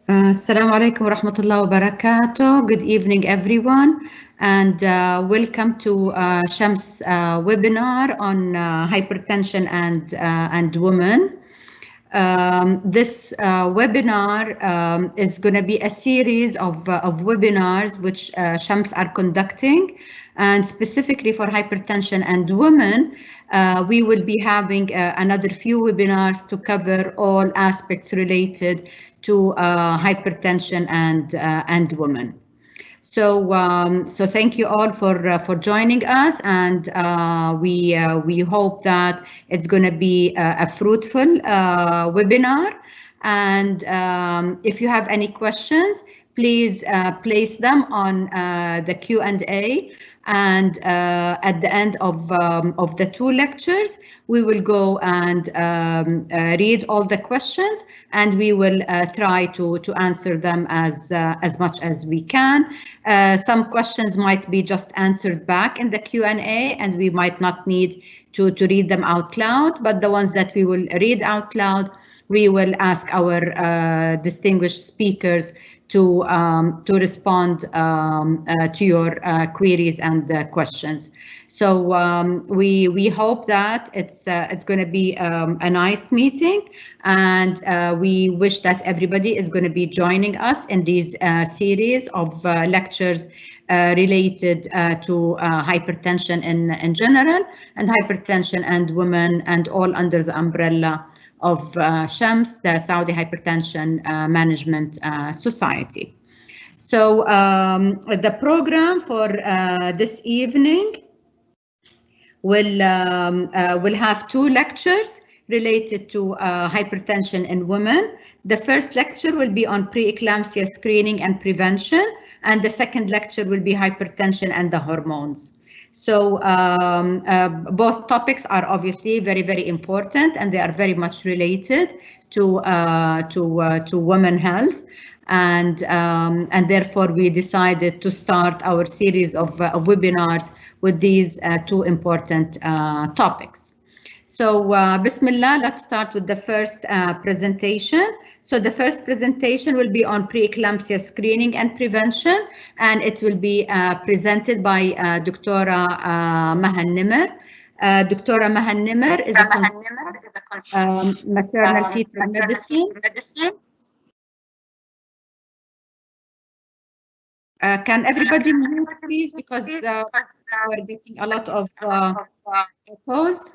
Assalamu alaikum wa rahmatullahi wa barakatuh. Good evening, everyone, and welcome to Shams webinar on hypertension and women. This webinar is going to be a series of webinars which Shams are conducting, and specifically for hypertension and women, we will be having another few webinars to cover all aspects related to hypertension and women. So thank you all for joining us, and we hope that it's going to be a fruitful webinar. And if you have any questions, please place them on the Q&A. And at the end of the two lectures, we will go and read all the questions, and we will try to answer them as much as we can. Some questions might be just answered back in the Q&A, and we might not need to read them out loud, but the ones that we will read out loud, we will ask our distinguished speakers to respond to your queries and questions. So we hope that it's going to be a nice meeting, and we wish that everybody is going to be joining us in these series of lectures related to hypertension in general, and hypertension and women, and all under the umbrella of Shams, the Saudi Hypertension Management Society. So the program for this evening will have two lectures related to hypertension in women. The first lecture will be on preeclampsia screening and prevention, and the second lecture will be hypertension and the hormones. So both topics are obviously very, very important, and they are very much related to women health, and therefore we decided to start our series of webinars with these two important topics. So Bismillah, let's start with the first presentation. So the first presentation will be on preeclampsia screening and prevention, and it will be presented by Dr. Maha Nimr. Dr. Maha Nimr is a maternal fetal medicine. Can everybody mute, please, because we're getting a lot of echoes.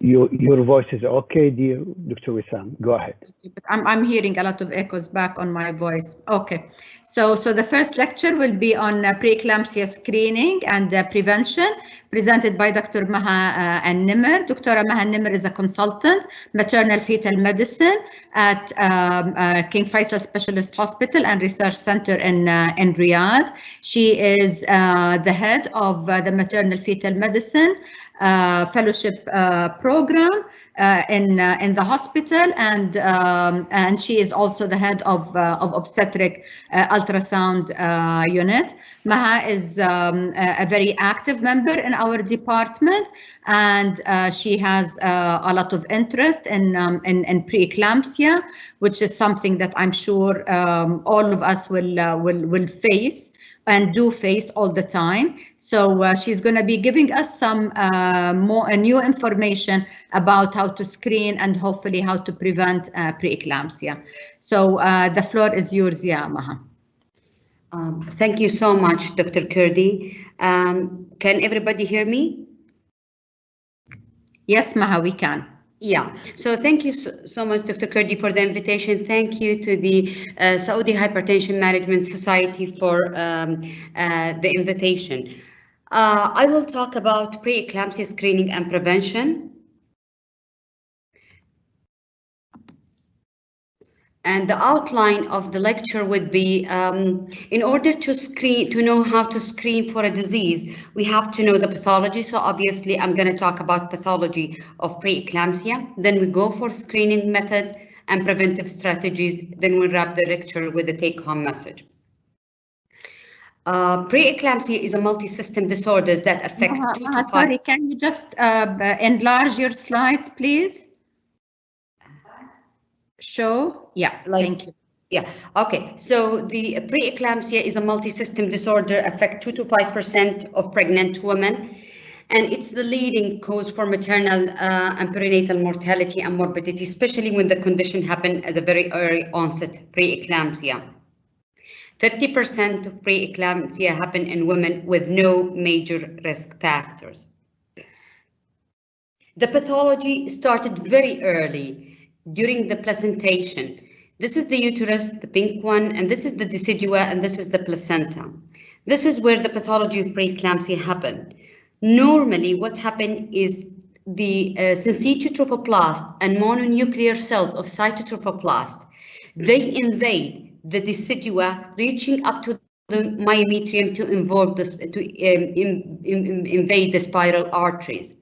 Your voice is okay, dear Dr. Wissam. Go ahead. But I'm hearing a lot of echoes back on my voice. Okay, so the first lecture will be on preeclampsia screening and prevention, presented by Dr. Maha Nimr. Dr. Maha Nimr is a consultant, maternal fetal medicine at King Faisal Specialist Hospital and Research Center in Riyadh. She is the head of the maternal fetal medicine fellowship program in the hospital, and she is also the head of obstetric ultrasound unit. Maha is a very active member in our department, and she has a lot of interest in preeclampsia, which is something that I'm sure all of us will face and do face all the time. So she's going to be giving us some more new information about how to screen and hopefully how to prevent preeclampsia. So the floor is yours, yeah, Maha. Thank you so much, Dr. Kurdi. Can everybody hear me? Yes, Maha, we can. Yeah, so thank you so much, Dr. Kurdi, for the invitation. Thank you to the Saudi Hypertension Management Society for the invitation. I will talk about preeclampsia screening and prevention. And the outline of the lecture would be, in order to know how to screen for a disease, we have to know the pathology. So obviously, I'm going to talk about pathology of preeclampsia. Then we go for screening methods and preventive strategies. Then we wrap the lecture with a take-home message. Preeclampsia is a multi-system disorders that affect 2 to 5. Sorry, can you just enlarge your slides, please? Show, yeah, thank you. Yeah, okay. So the preeclampsia is a multi-system disorder, affect 2 to 5% of pregnant women. And it's the leading cause for maternal and perinatal mortality and morbidity, especially when the condition happens as a very early onset preeclampsia. 50% of preeclampsia happen in women with no major risk factors. The pathology started very early during the placentation. This is the uterus, the pink one, and this is the decidua, and this is the placenta. This is where the pathology of preeclampsia happened. Normally, what happened is the syncytial trophoblast and mononuclear cells of cytotrophoblast, they invade the decidua, reaching up to the myometrium to invade the spiral arteries,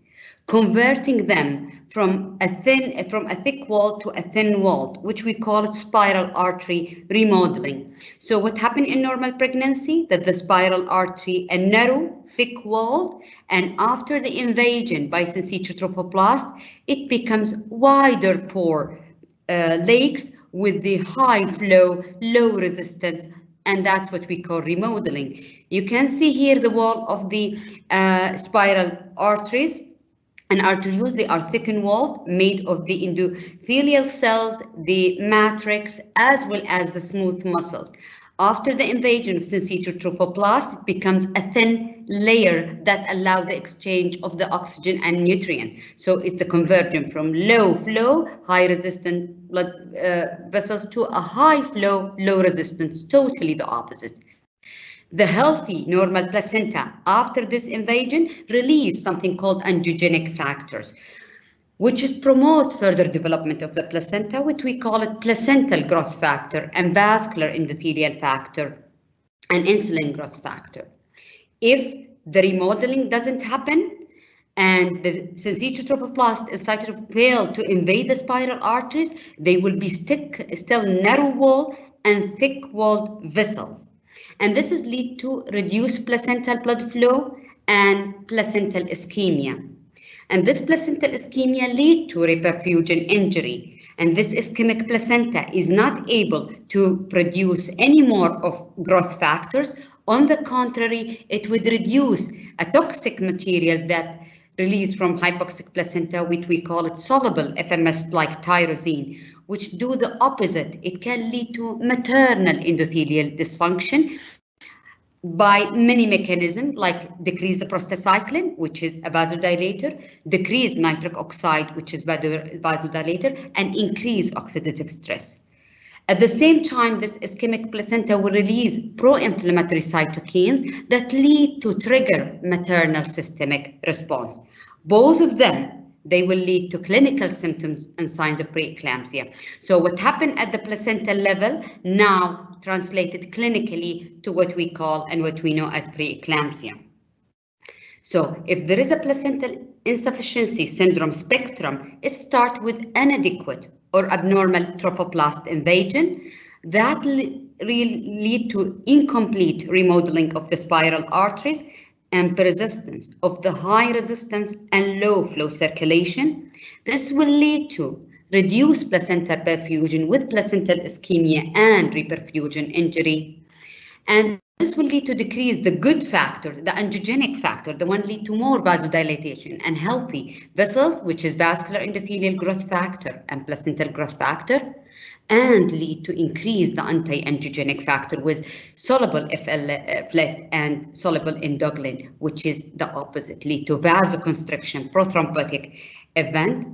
converting them from a thick wall to a thin wall, which we call it spiral artery remodeling. So what happened in normal pregnancy, that the spiral artery, a narrow, thick wall, and after the invasion by syncytial trophoblast, it becomes wider pore lakes with the high flow, low resistance, and that's what we call remodeling. You can see here the wall of the spiral arteries and arterioles. They are thickened walls made of the endothelial cells, the matrix, as well as the smooth muscles. After the invasion of syncytial trophoblast, it becomes a thin layer that allows the exchange of the oxygen and nutrient. So it's the conversion from low flow, high resistant blood vessels to a high flow, low resistance, totally the opposite. The healthy normal placenta after this invasion release something called angiogenic factors, which promote further development of the placenta, which we call it placental growth factor and vascular endothelial factor and insulin growth factor. If the remodeling doesn't happen and the syncytial trophoblast and cytotroph fail to invade the spiral arteries, they will be still narrow wall and thick walled vessels. And this is lead to reduced placental blood flow and placental ischemia. And this placental ischemia lead to reperfusion injury. And this ischemic placenta is not able to produce any more of growth factors. On the contrary, it would reduce a toxic material that released from hypoxic placenta, which we call it soluble FMS like tyrosine, which do the opposite. It can lead to maternal endothelial dysfunction by many mechanisms, like decrease the prostacyclin, which is a vasodilator, decrease nitric oxide, which is vasodilator, and increase oxidative stress. At the same time, this ischemic placenta will release pro-inflammatory cytokines that lead to trigger maternal systemic response. Both of them, they will lead to clinical symptoms and signs of preeclampsia. So what happened at the placental level now translated clinically to what we call and what we know as preeclampsia. So if there is a placental insufficiency syndrome spectrum, it starts with inadequate or abnormal trophoblast invasion that lead to incomplete remodeling of the spiral arteries and persistence of the high resistance and low flow circulation. This will lead to reduced placental perfusion with placental ischemia and reperfusion injury. And this will lead to decrease the good factor, the angiogenic factor, the one lead to more vasodilatation and healthy vessels, which is vascular endothelial growth factor and placental growth factor, and lead to increase the anti-angiogenic factor with soluble FLF and soluble endoglin, which is the opposite, lead to vasoconstriction, prothrombotic event.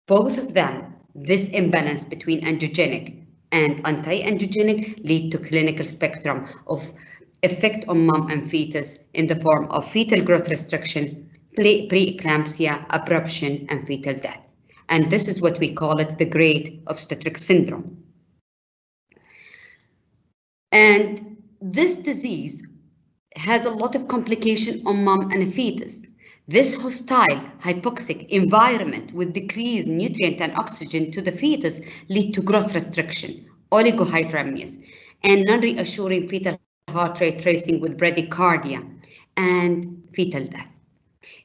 Both of them, this imbalance between angiogenic and anti-angiogenic lead to clinical spectrum of effect on mom and fetus in the form of fetal growth restriction, preeclampsia, abruption, and fetal death. And this is what we call it the great obstetric syndrome. And this disease has a lot of complication on mom and a fetus. This hostile hypoxic environment with decreased nutrient and oxygen to the fetus lead to growth restriction, oligohydramnios, and non-reassuring fetal heart rate tracing with bradycardia and fetal death.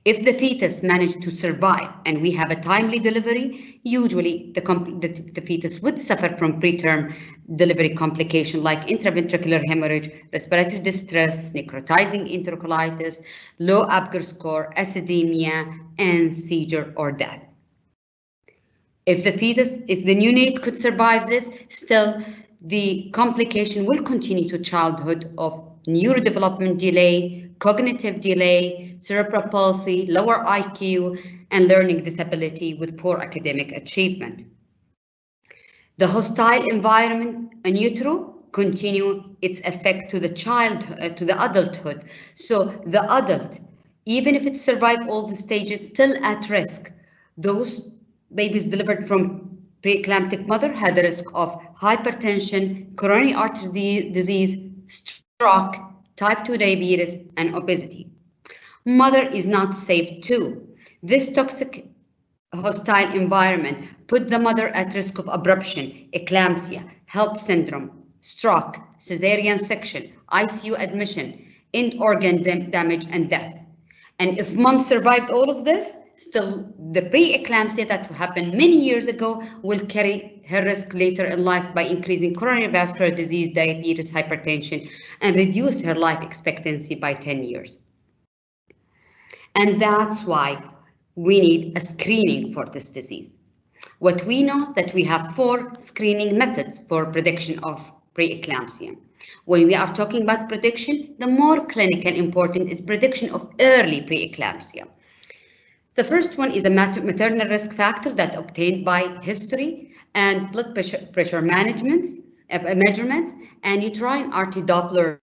If the fetus managed to survive and we have a timely delivery, usually the fetus would suffer from preterm delivery complication like intraventricular hemorrhage, respiratory distress, necrotizing enterocolitis, low Apgar score, acidemia, and seizure or death. If the neonate could survive this, still the complication will continue to childhood of neurodevelopment delay, cognitive delay, cerebral palsy, lower IQ, and learning disability with poor academic achievement. The hostile environment in utero continue its effect to the child, to the adulthood. So the adult, even if it survived all the stages, still at risk. Those babies delivered from preeclamptic mother had the risk of hypertension, coronary artery disease, stroke, type 2 diabetes, and obesity. Mother is not safe too. This toxic hostile environment put the mother at risk of abruption, eclampsia, health syndrome, stroke, cesarean section, ICU admission, end organ damage, and death. And if mom survived all of this, still the pre-eclampsia that happened many years ago will carry her risk later in life by increasing coronary vascular disease, diabetes, hypertension, and reduce her life expectancy by 10 years. And that's why we need a screening for this disease. What we know that we have 4 screening methods for prediction of preeclampsia. When we are talking about prediction, the more clinical important is prediction of early preeclampsia. The first one is a maternal risk factor that obtained by history and blood pressure measurements and uterine artery Doppler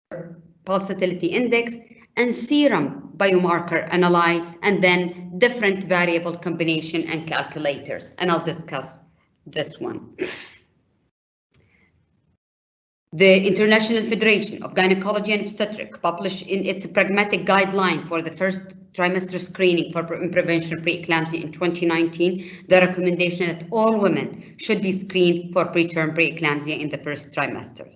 pulsatility index and serum biomarker analytes, and then different variable combination and calculators. And I'll discuss this one. The International Federation of Gynecology and Obstetrics published in its pragmatic guideline for the first trimester screening for prevention of preeclampsia in 2019, the recommendation that all women should be screened for preterm preeclampsia in the first trimester.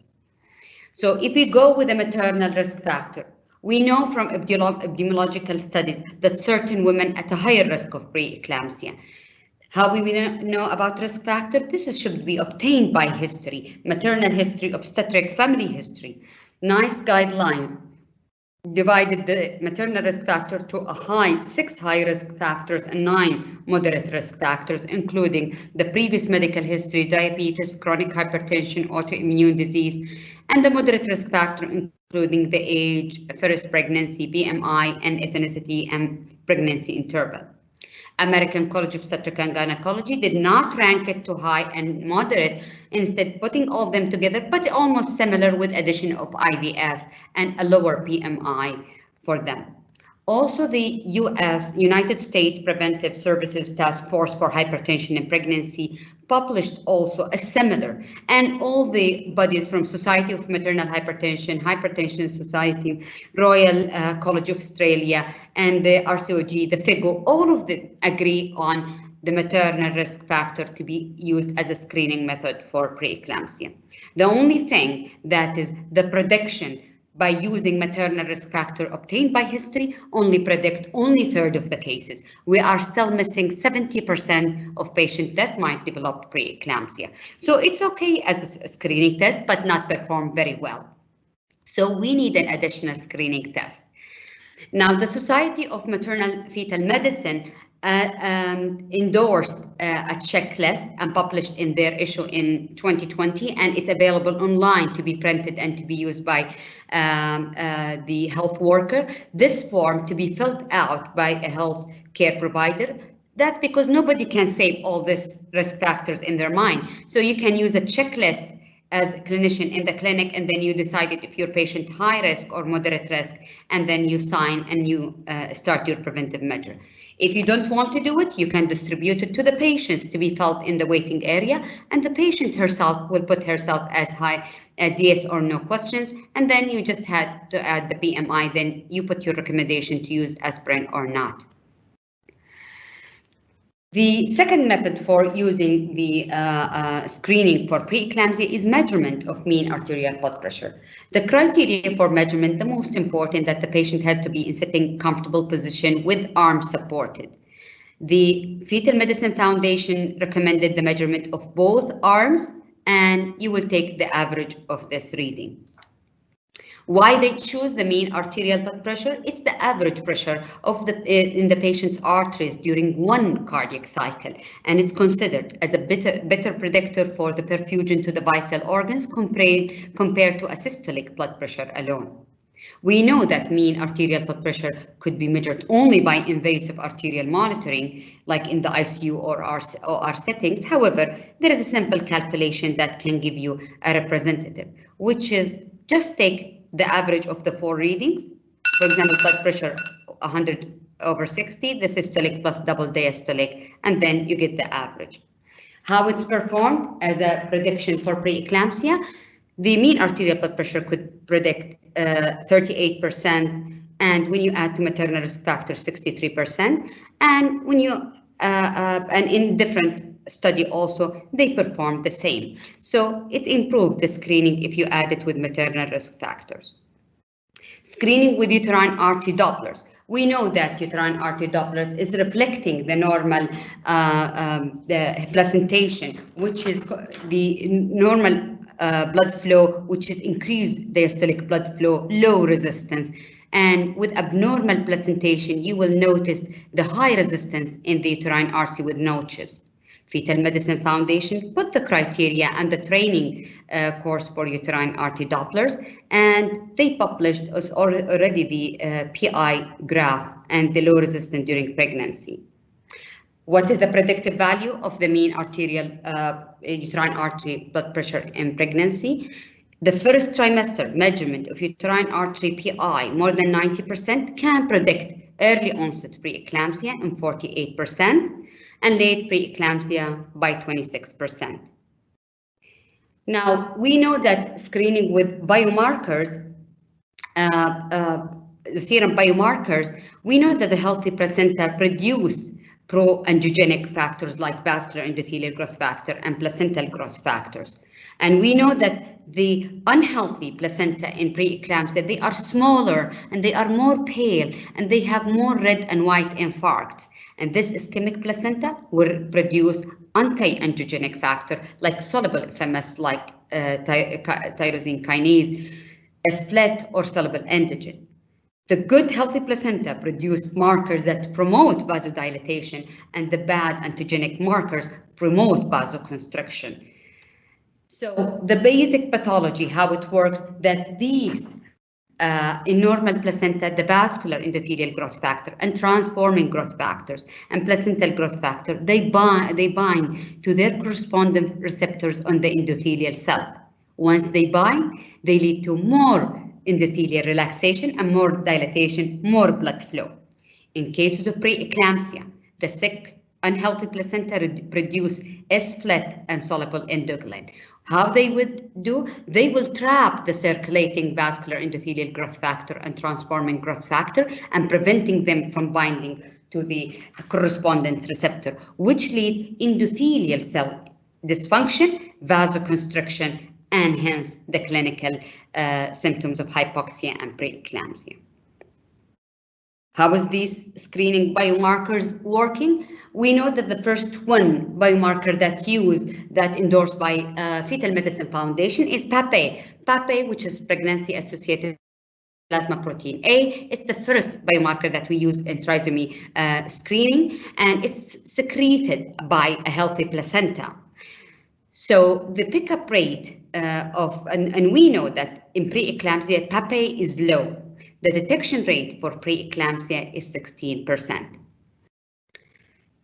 So if we go with a maternal risk factor, we know from epidemiological studies that certain women at a higher risk of preeclampsia. How we know about risk factor? This should be obtained by history, maternal history, obstetric family history. NICE guidelines divided the maternal risk factor to 6 high risk factors and 9 moderate risk factors, including the previous medical history, diabetes, chronic hypertension, autoimmune disease, and the moderate risk factor including the age, first pregnancy, BMI, and ethnicity and pregnancy interval. American College of Obstetrics and Gynecology did not rank it to high and moderate, instead putting all of them together, but almost similar with addition of IVF and a lower BMI for them. Also, the United States Preventive Services Task Force for Hypertension and Pregnancy published also a similar, and all the bodies from Society of Maternal Hypertension, Hypertension Society, Royal College of Australia, and the RCOG, the FIGO, all of them agree on the maternal risk factor to be used as a screening method for preeclampsia. The only thing that is the prediction by using maternal risk factor obtained by history only predict only 1/3 of the cases. We are still missing 70% of patients that might develop preeclampsia. So it's okay as a screening test, but not perform very well. So we need an additional screening test. Now, the Society of Maternal Fetal Medicine endorsed a checklist and published in their issue in 2020, and it's available online to be printed and to be used by the health worker. This form to be filled out by a health care provider. That's because nobody can save all these risk factors in their mind. So you can use a checklist as a clinician in the clinic, and then you decided if your patient high risk or moderate risk, and then you sign and you start your preventive measure. If you don't want to do it, you can distribute it to the patients to be filled in the waiting area, and the patient herself will put herself as high as yes or no questions, and then you just had to add the BMI, then you put your recommendation to use aspirin or not. The second method for using the screening for preeclampsia is measurement of mean arterial blood pressure. The criteria for measurement, the most important, that the patient has to be in sitting comfortable position with arms supported. The Fetal Medicine Foundation recommended the measurement of both arms, and you will take the average of this reading. Why they choose the mean arterial blood pressure? It's the average pressure of in the patient's arteries during one cardiac cycle, and it's considered as a better predictor for the perfusion to the vital organs compared to a systolic blood pressure alone. We know that mean arterial blood pressure could be measured only by invasive arterial monitoring, like in the ICU or OR settings. However, there is a simple calculation that can give you a representative, which is just take the average of the 4 readings. For example, blood pressure 100/60, the systolic plus double diastolic, and then you get the average. How it's performed as a prediction for preeclampsia, the mean arterial blood pressure could predict 38%, and when you add to maternal risk factor 63%, and when you and in different study also they perform the same. So it improved the screening if you add it with maternal risk factors. Screening with uterine artery Dopplers. We know that uterine artery Dopplers is reflecting the normal the placentation, which is the normal blood flow, which is increased diastolic blood flow, low resistance. And with abnormal placentation, you will notice the high resistance in the uterine artery with notches. Fetal Medicine Foundation put the criteria and the training course for uterine artery Dopplers, and they published already the PI graph and the low resistance during pregnancy. What is the predictive value of the mean arterial uterine artery blood pressure in pregnancy? The first trimester measurement of uterine artery PI more than 90% can predict early onset preeclampsia in 48%. And late preeclampsia by 26%. Now, we know that screening with biomarkers, the serum biomarkers, we know that the healthy placenta produce pro-angiogenic factors like vascular endothelial growth factor and placental growth factors. And we know that the unhealthy placenta in preeclampsia, they are smaller and they are more pale and they have more red and white infarcts. And this ischemic placenta will produce anti-angiogenic factor like soluble FMS, like tyrosine kinase, split or soluble endogen. The good healthy placenta produce markers that promote vasodilatation, and the bad antigenic markers promote vasoconstriction. So the basic pathology, how it works, that these in normal placenta, the vascular endothelial growth factor and transforming growth factors and placental growth factor, they bind to their corresponding receptors on the endothelial cell. Once they bind, they lead to more endothelial relaxation and more dilatation, more blood flow. In cases of preeclampsia, the sick, unhealthy placenta produce split and soluble endoglin. How they would do? They will trap the circulating vascular endothelial growth factor and transforming growth factor and preventing them from binding to the correspondence receptor, which lead endothelial cell dysfunction, vasoconstriction, and hence the clinical symptoms of hypoxia and preeclampsia. How is these screening biomarkers working? We know that the first one biomarker that endorsed by Fetal Medicine Foundation is PAPA. PAPA, which is pregnancy-associated plasma protein A. It's the first biomarker that we use in trisomy screening, and it's secreted by a healthy placenta. So the pickup rate and we know that in preeclampsia, PAPA is low. The detection rate for preeclampsia is 16%.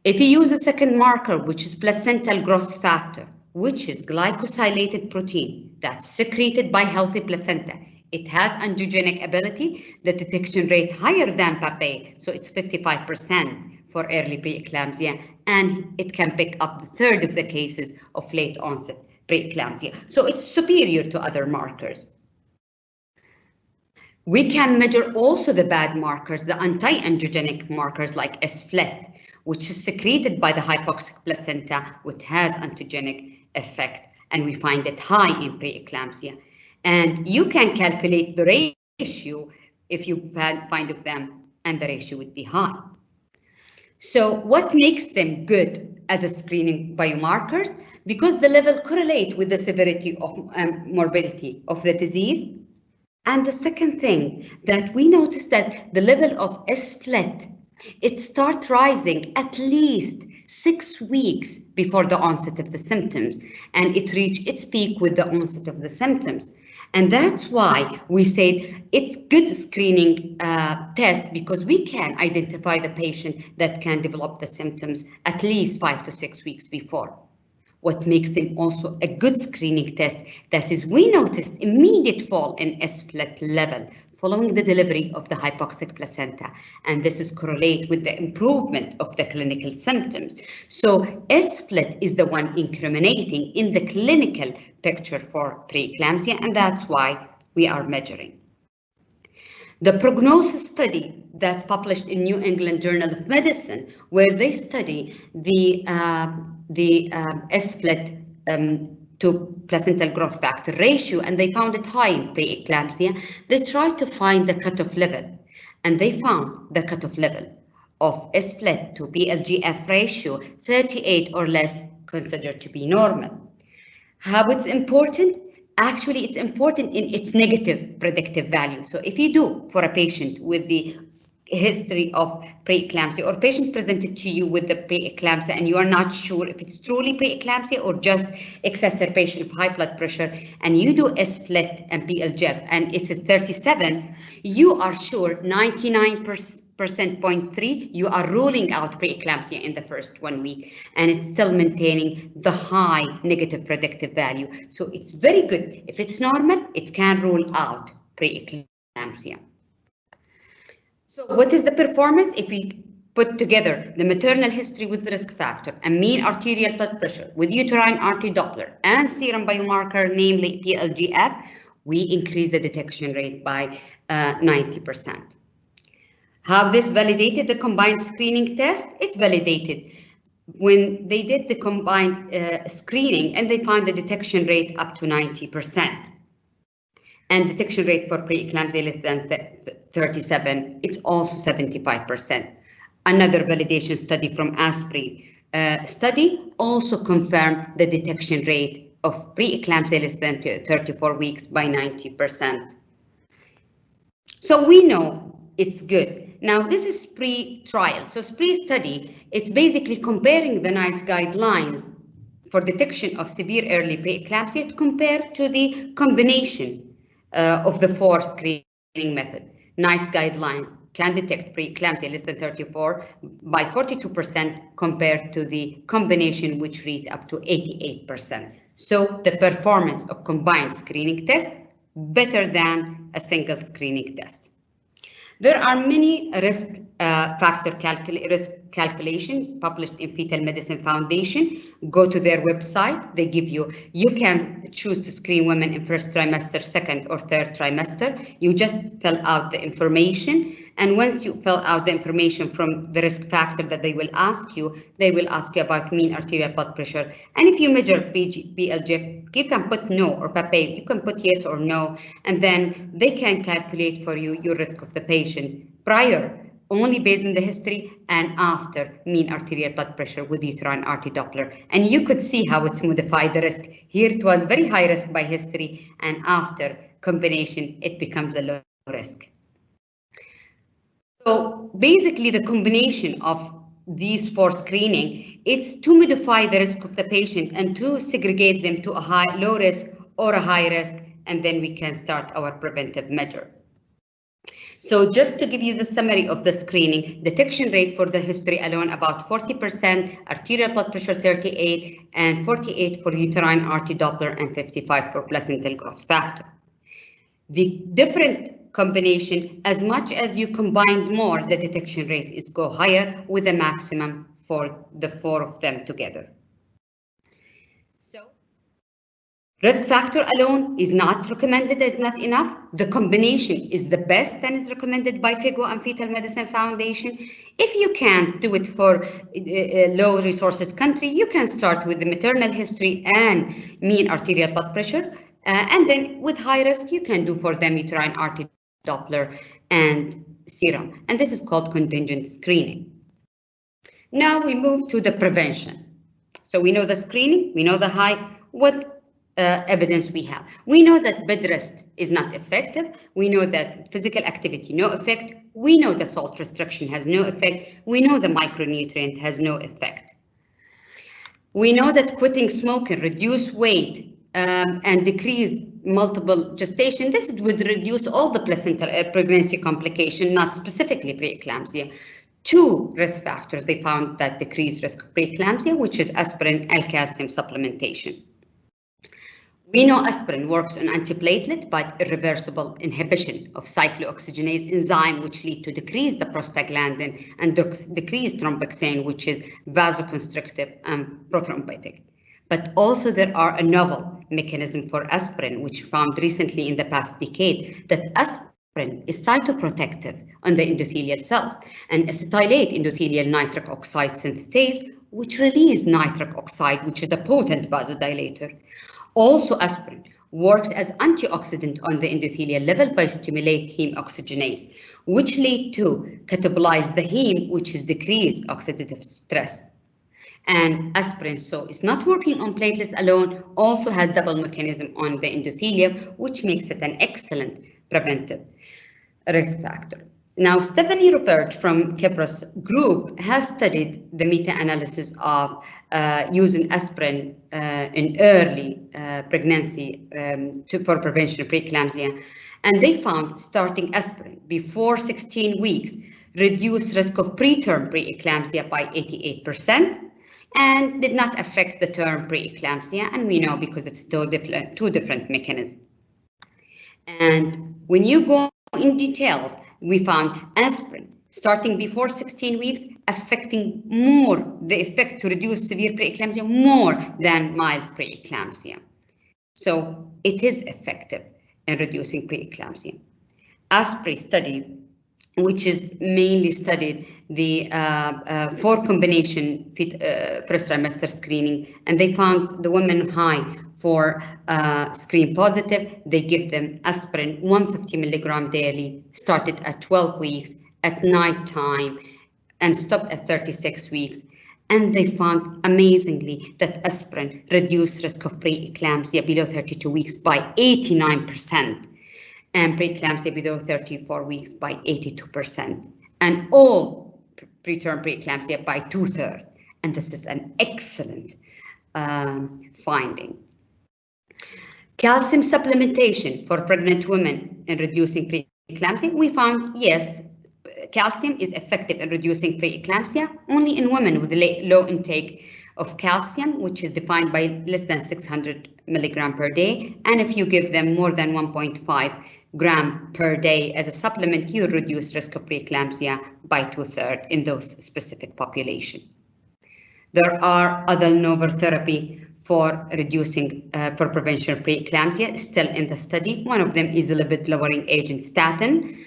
If you use a second marker, which is placental growth factor, which is glycosylated protein that's secreted by healthy placenta, it has angiogenic ability, the detection rate higher than PAPA, so it's 55% for early preeclampsia, and it can pick up the third of the cases of late onset preeclampsia. So it's superior to other markers. We can measure also the bad markers, the anti-angiogenic markers like S-FLET, which is secreted by the hypoxic placenta, which has angiogenic effect, and we find it high in preeclampsia. And you can calculate the ratio if you find of them, and the ratio would be high. So what makes them good as a screening biomarkers? Because the level correlate with the severity of morbidity of the disease. And the second thing that we noticed that the level of S-FLET, it starts rising at least 6 weeks before the onset of the symptoms, and it reached its peak with the onset of the symptoms. And that's why we said it's good screening test, because we can identify the patient that can develop the symptoms at least 5 to 6 weeks before. What makes them also a good screening test, that is, we noticed immediate fall in S-FLET level following the delivery of the hypoxic placenta, and this is correlate with the improvement of the clinical symptoms. So S-FLET is the one incriminating in the clinical picture for preeclampsia, and that's why we are measuring. The prognosis study that's published in New England Journal of Medicine, where they study the S-FLET to placental growth factor ratio, and they found it high in preeclampsia. They tried to find the cutoff level, and they found the cutoff level of S-FLET to PLGF ratio 38 or less, considered to be normal. How it's important? Actually, it's important in its negative predictive value. So if you do for a patient with the history of preeclampsia, or patient presented to you with the preeclampsia and you are not sure if it's truly preeclampsia or just exacerbation of high blood pressure, and you do S-FLET and PLGF and it's at 37, you are sure 99.3% you are ruling out preeclampsia in the first 1 week, and it's still maintaining the high negative predictive value. So it's very good. If it's normal, it can rule out preeclampsia. So what is the performance? If we put together the maternal history with risk factor and mean arterial blood pressure with uterine RT Doppler and serum biomarker, namely PLGF, we increase the detection rate by 90%. How this validated the combined screening test? It's validated when they did the combined screening, and they found the detection rate up to 90%. And detection rate for preeclampsia less than 37, it's also 75%. Another validation study from ASPRI study also confirmed the detection rate of preeclampsia less than 34 weeks by 90%. So we know it's good. Now this is pre-trial. So pre-study, it's basically comparing the NICE guidelines for detection of severe early preeclampsia compared to the combination of the 4 screening method. NICE guidelines can detect preeclampsia less than 34 by 42% compared to the combination, which read up to 88%. So the performance of combined screening test better than a single screening test. There are many risk factor calculation published in Fetal Medicine Foundation. Go to their website. They give you can choose to screen women in first trimester, second or third trimester. You just fill out the information. And once you fill out the information from the risk factor that they will ask you about mean arterial blood pressure. And if you measure PLGF, you can put no, or PAPE, you can put yes or no, and then they can calculate for you your risk of the patient prior, only based on the history, and after mean arterial blood pressure with uterine RT Doppler. And you could see how it's modified the risk. Here it was very high risk by history, and after combination, it becomes a low risk. So basically the combination of these 4 screening, it's to modify the risk of the patient and to segregate them to a low risk or a high risk, and then we can start our preventive measure. So just to give you the summary of the screening, detection rate for the history alone about 40%, arterial blood pressure 38, and 48 for uterine RT Doppler, and 55 for placental growth factor. The different combination, as much as you combine more, the detection rate is go higher, with a maximum for the 4 of them together. So Risk factor alone is not recommended, is not enough. The combination is the best and is recommended by FIGO and Fetal Medicine Foundation. If you can't do it for low resources country, you can start with the maternal history and mean arterial blood pressure. And then with high risk, you can do for them uterine artery Doppler and serum. And this is called contingent screening. Now we move to the prevention. So we know the screening, we know the what evidence we have. We know that bed rest is not effective. We know that physical activity, no effect. We know the salt restriction has no effect. We know the micronutrient has no effect. We know that quitting smoking, reduce weight, and decrease multiple gestation, this would reduce all the placental pregnancy complication, not specifically preeclampsia. 2 risk factors they found that decrease risk of preeclampsia, which is aspirin and calcium supplementation. We know aspirin works on antiplatelet by irreversible inhibition of cyclooxygenase enzyme, which lead to decrease the prostaglandin and decrease thromboxane, which is vasoconstrictive and prothrombotic. But also there are a novel mechanism for aspirin, which found recently in the past decade, that aspirin is cytoprotective on the endothelial cells and acetylate endothelial nitric oxide synthetase, which release nitric oxide, which is a potent vasodilator. Also, aspirin works as antioxidant on the endothelial level by stimulate heme oxygenase, which lead to catabolize the heme, which is decreased oxidative stress. And aspirin, so it's not working on platelets alone, also has double mechanism on the endothelium, which makes it an excellent preventive risk factor. Now, Stephanie Rupert from Kypros group has studied the meta-analysis of using aspirin in early pregnancy for prevention of preeclampsia, and they found starting aspirin before 16 weeks reduced risk of preterm preeclampsia by 88%. And did not affect the term preeclampsia, and we know because it's two different mechanisms. And when you go in details, we found aspirin starting before 16 weeks affecting more the effect to reduce severe preeclampsia more than mild preeclampsia. So it is effective in reducing preeclampsia. ASPRI study, which is mainly studied the 4 combination first trimester screening, and they found the women high for screen positive, they give them aspirin 150 milligram daily, started at 12 weeks at night time and stopped at 36 weeks. And they found amazingly that aspirin reduced risk of preeclampsia below 32 weeks by 89%. And preeclampsia below 34 weeks by 82%, and all preterm preeclampsia by 2/3. And this is an excellent finding. Calcium supplementation for pregnant women in reducing preeclampsia, we found yes, calcium is effective in reducing preeclampsia only in women with low intake of calcium, which is defined by less than 600 milligram per day. And if you give them more than 1.5 gram per day as a supplement, you reduce risk of preeclampsia by 2/3 in those specific population. There are other novel therapy for reducing, for prevention of preeclampsia still in the study. One of them is a lipid lowering agent statin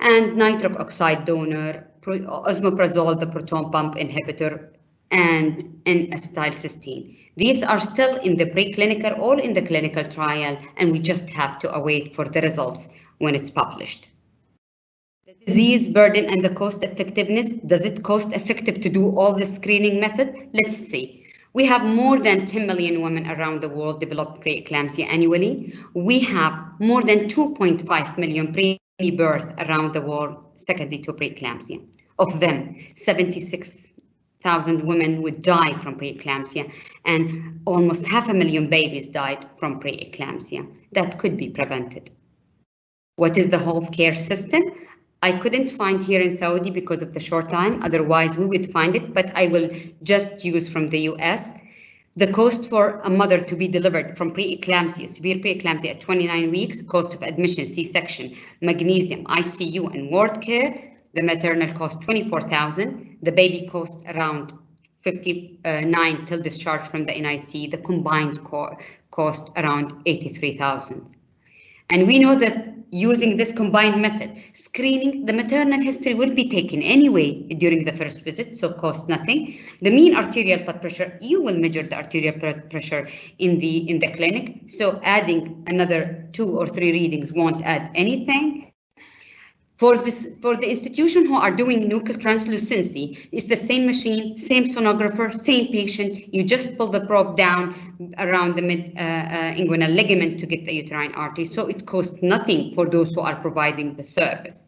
and nitric oxide donor, osmeprazole, the proton pump inhibitor, and N-acetylcysteine. These are still in the preclinical or in the clinical trial, and we just have to await for the results when it's published. The disease burden and the cost effectiveness. Does it cost effective to do all the screening method? Let's see. We have more than 10 million women around the world develop preeclampsia annually. We have more than 2.5 million pre-birth around the world secondary to preeclampsia. Of them, 76,000 women would die from preeclampsia, and almost 500,000 babies died from preeclampsia. That could be prevented. What is the healthcare system? I couldn't find here in Saudi because of the short time, otherwise we would find it, but I will just use from the US. The cost for a mother to be delivered from preeclampsia, severe preeclampsia at 29 weeks, cost of admission, C-section, magnesium, ICU and ward care, the maternal cost 24,000, the baby cost around 59 till discharge from the NIC. The combined cost around 83,000. And we know that using this combined method, screening, the maternal history will be taken anyway during the first visit, so cost nothing. The mean arterial blood pressure, you will measure the arterial blood pressure in the clinic, so adding another 2 or 3 readings won't add anything. For the institution who are doing nuchal translucency, it's the same machine, same sonographer, same patient. You just pull the probe down around the mid-inguinal ligament to get the uterine artery. So it costs nothing for those who are providing the service.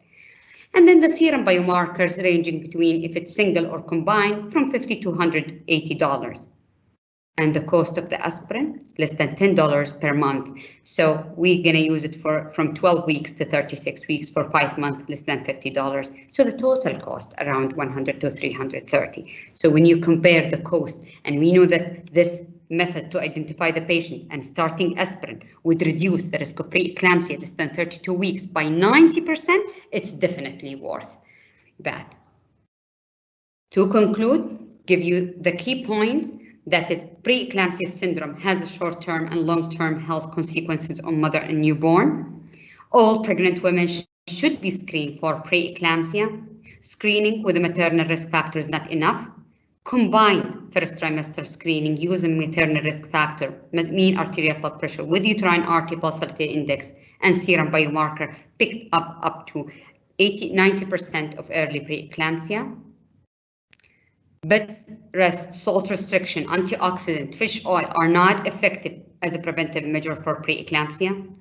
And then the serum biomarkers ranging between, if it's single or combined, from $50 to $180. And the cost of the aspirin, less than $10 per month. So we're gonna use it from 12 weeks to 36 weeks. For 5 months, less than $50. So the total cost around $100 to $330. So when you compare the cost, and we know that this method to identify the patient and starting aspirin would reduce the risk of preeclampsia less than 32 weeks by 90%, it's definitely worth that. To conclude, give you the key points. That is, preeclampsia syndrome has a short-term and long-term health consequences on mother and newborn. All pregnant women should be screened for preeclampsia. Screening with a maternal risk factor is not enough. Combine first trimester screening using maternal risk factor, mean arterial blood pressure with uterine artery pulsatility index and serum biomarker picked up to 90% of early preeclampsia. Bed rest, salt restriction, antioxidant, fish oil are not effective as a preventive measure for preeclampsia.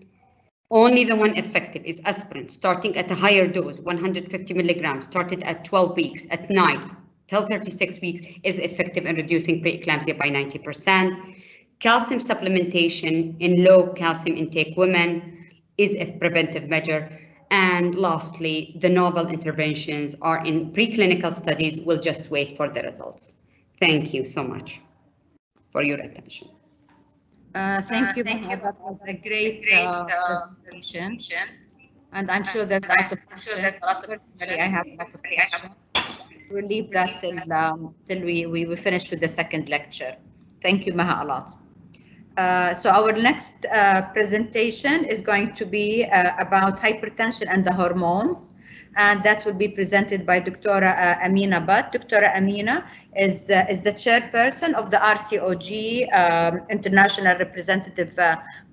Only the one effective is aspirin, starting at a higher dose, 150 milligrams, started at 12 weeks at night till 36 weeks, is effective in reducing preeclampsia by 90%. Calcium supplementation in low calcium intake women is a preventive measure. And lastly, the novel interventions are in preclinical studies. We'll just wait for the results. Thank you so much for your attention. Thank you, Maha. That was a great presentation. And I'm sure there's a lot of questions. Personally, I have a lot of questions. We'll leave that till we finish with the second lecture. Thank you, Maha, a lot. So our next presentation is going to be about hypertension and the hormones, and that will be presented by Dr. Amina Butt. Dr. Amina is the chairperson of the RCOG International Representative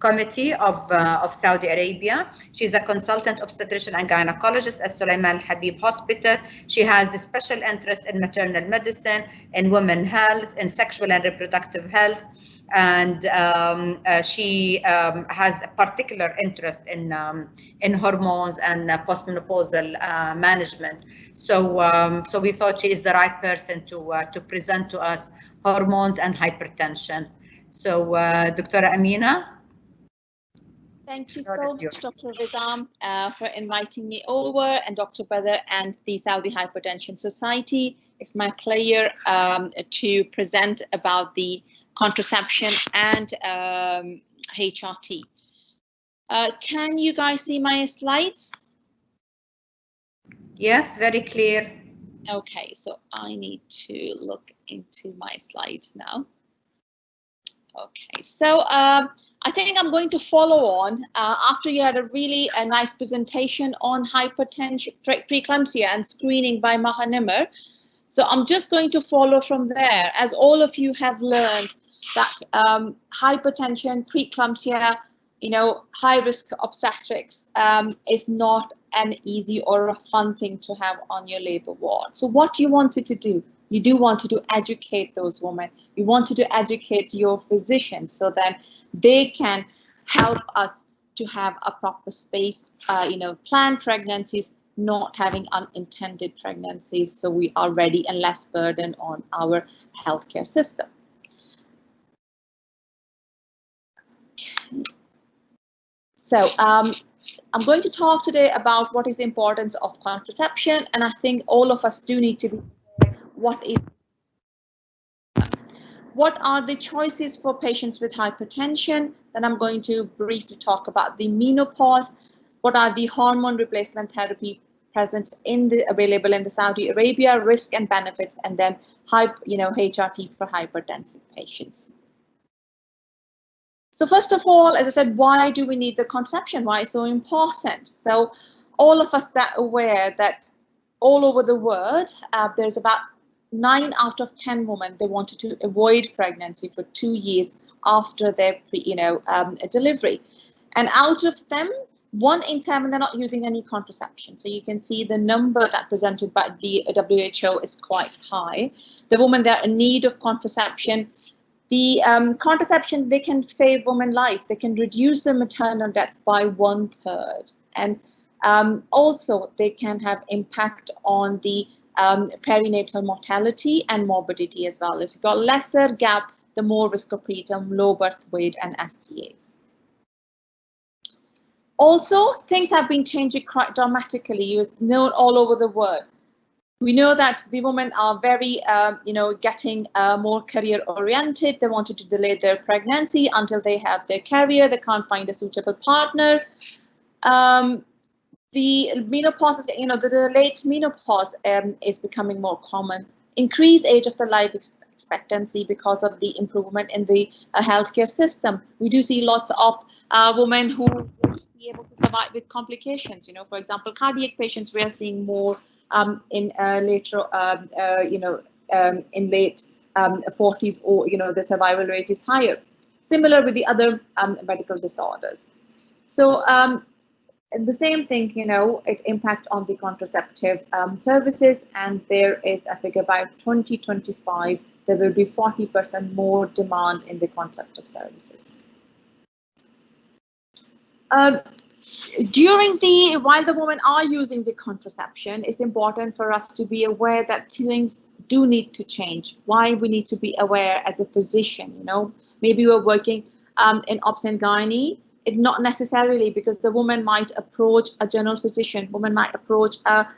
Committee of Saudi Arabia. She's a consultant obstetrician and gynecologist at Sulaiman Habib Hospital. She has a special interest in maternal medicine, in women's health, in sexual and reproductive health. And she has a particular interest in hormones and postmenopausal management. So we thought she is the right person to present to us hormones and hypertension. So Dr. Amina. Thank you so much, Dr. Rizam, for inviting me over, and Dr. Badr and the Saudi Hypertension Society. It's my pleasure to present about the contraception and HRT. Can you guys see my slides? Yes, very clear. Okay, so I need to look into my slides now. Okay, so I think I'm going to follow on after you had a really nice presentation on hypertension, preeclampsia and screening by Maha Nimr. So I'm just going to follow from there, as all of you have learned that hypertension, preeclampsia, high risk obstetrics is not an easy or a fun thing to have on your labor ward. So what you wanted to do, you do want to educate those women. You wanted to educate your physicians so that they can help us to have a proper space, plan pregnancies, not having unintended pregnancies, so we are ready and less burden on our healthcare system. Okay. So I'm going to talk today about what is the importance of contraception, and I think all of us do need to be aware what are the choices for patients with hypertension. Then I'm going to briefly talk about the menopause, what are the hormone replacement therapy present available in the Saudi Arabia, risk and benefits, and then HRT for hypertensive patients. So first of all, as I said, why do we need the contraception? Why it's so important? So all of us that aware that all over the world, there's about 9 out of 10 women, they wanted to avoid pregnancy for 2 years after their delivery. And out of them, 1 in 7, they're not using any contraception. So you can see the number that presented by the WHO is quite high. The women that are in need of contraception, the contraception, they can save women life. They can reduce the maternal death by 1/3. And also they can have impact on the perinatal mortality and morbidity as well. If you've got lesser gap, the more risk of preterm, low birth weight and STAs. Also, things have been changing quite dramatically. It's known all over the world. We know that the women are very, getting more career oriented. They wanted to delay their pregnancy until they have their career. They can't find a suitable partner. The menopause, the late menopause is becoming more common. Increased age of the life expectancy because of the improvement in the healthcare system. We do see lots of women who will be able to survive with complications. For example, cardiac patients, we are seeing more in later, in late 40s, or the survival rate is higher. Similar with the other medical disorders. So the same thing, it impacts on the contraceptive services, and there is a figure by 2025 there will be 40% more demand in the contraceptive services. While the women are using the contraception, it's important for us to be aware that things do need to change. Why we need to be aware as a physician, maybe we're working in obs and gynae. It not necessarily, because the woman might approach a general physician, woman might approach a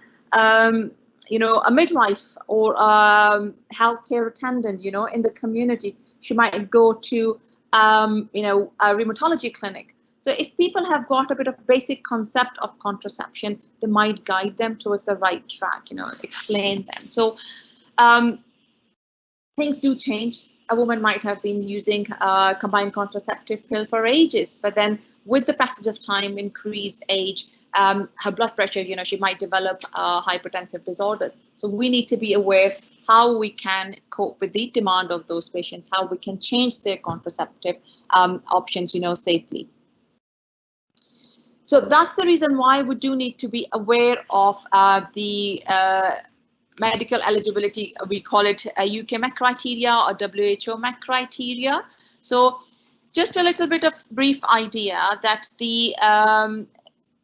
midwife or a healthcare attendant, in the community. She might go to, a rheumatology clinic. So if people have got a bit of basic concept of contraception, they might guide them towards the right track, explain them. So things do change. A woman might have been using a combined contraceptive pill for ages, but then with the passage of time, increased age, her blood pressure, she might develop hypertensive disorders. So we need to be aware how we can cope with the demand of those patients, how we can change their contraceptive options, safely. So that's the reason why we do need to be aware of the medical eligibility. We call it a UK MEC criteria or WHO MEC criteria. So just a little bit of brief idea that the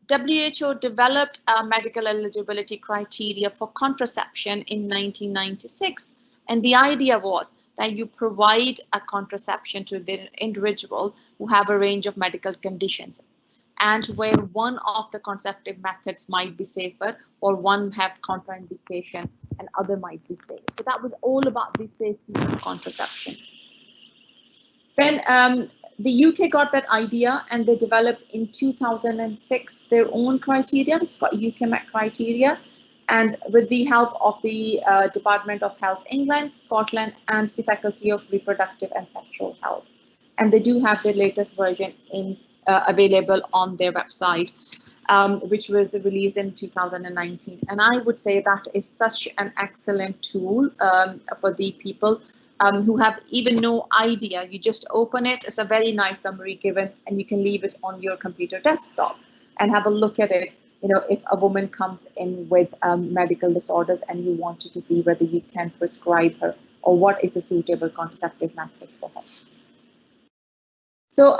WHO developed a medical eligibility criteria for contraception in 1996. And the idea was that you provide a contraception to the individual who have a range of medical conditions, and where one of the contraceptive methods might be safer, or one have contraindication and other might be safe. So that was all about the safety of contraception. Then the UK got that idea, and they developed in 2006 their own criteria. It's called UK MEC criteria, and with the help of the Department of Health England, Scotland, and the Faculty of Reproductive and Sexual Health. And they do have the latest version in available on their website, which was released in 2019. And I would say that is such an excellent tool for the people who have even no idea. You just open it, it's a very nice summary given, and you can leave it on your computer desktop and have a look at it. If a woman comes in with medical disorders and you wanted to see whether you can prescribe her or what is the suitable contraceptive method for her. So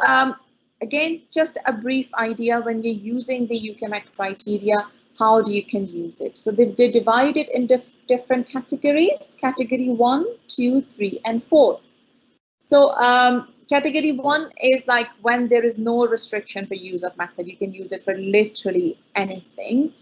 again, just a brief idea when you're using the UK MEC criteria, how you can use it. So they divide it in different categories, category 1, 2, 3, and 4. So category 1 is like when there is no restriction for use of method. You can use it for literally anything.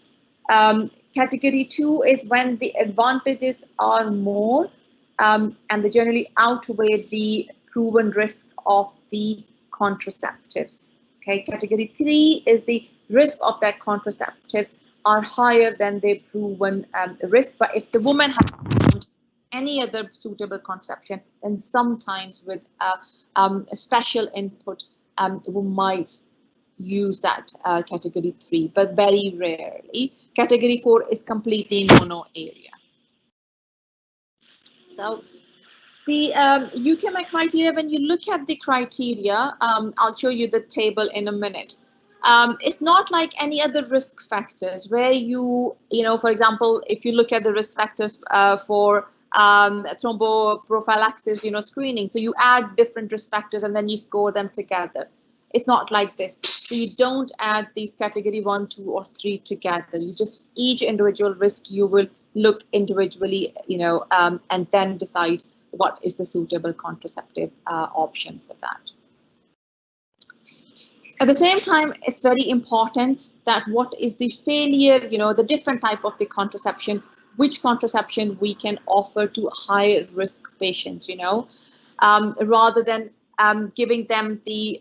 Category 2 is when the advantages are more and they generally outweigh the proven risks of the contraceptives. Okay, category 3 is the risk of that contraceptives are higher than the proven risk. But if the woman has found any other suitable contraception, then sometimes with a special input, we might use that category 3, but very rarely. Category 4 is completely no area. So the UKMI criteria, when you look at the criteria, I'll show you the table in a minute. It's not like any other risk factors where you know, for example, if you look at the risk factors for thromboprophylaxis, you know, screening, so you add different risk factors and then you score them together. It's not like this. So you don't add these category 1, 2, or 3 together. You just, each individual risk you will look individually, you know, and then decide what is the suitable contraceptive option for that. At the same time, it's very important that what is the failure, you know, the different type of the contraception, which contraception we can offer to high risk patients, you know, rather than giving them the,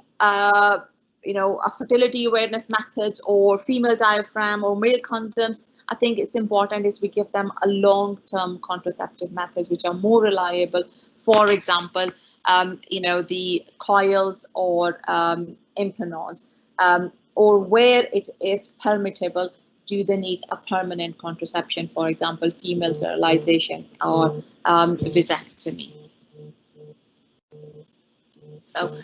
you know, a fertility awareness methods or female diaphragm or male condoms. I think it's important is we give them a long-term contraceptive methods which are more reliable. For example, you know, the coils or implants, or where it is permittable, do they need a permanent contraception, for example, female sterilization or vasectomy. So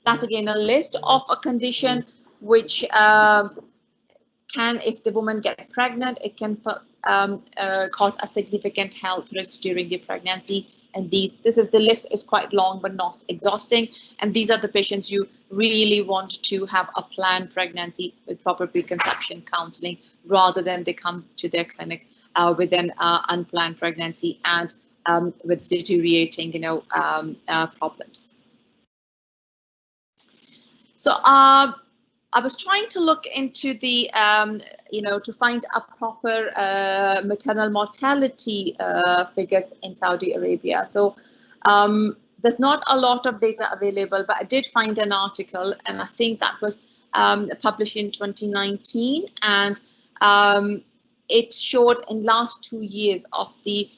that's again a list of a condition which can, if the woman get pregnant, it can cause a significant health risk during the pregnancy. And this is the list is quite long but not exhausting. And these are the patients you really want to have a planned pregnancy with proper preconception counseling, rather than they come to their clinic with an unplanned pregnancy and with deteriorating, you know, problems. So I was trying to look into the, you know, to find a proper maternal mortality figures in Saudi Arabia. So there's not a lot of data available, but I did find an article, and I think that was published in 2019, and it showed in last 2 years of the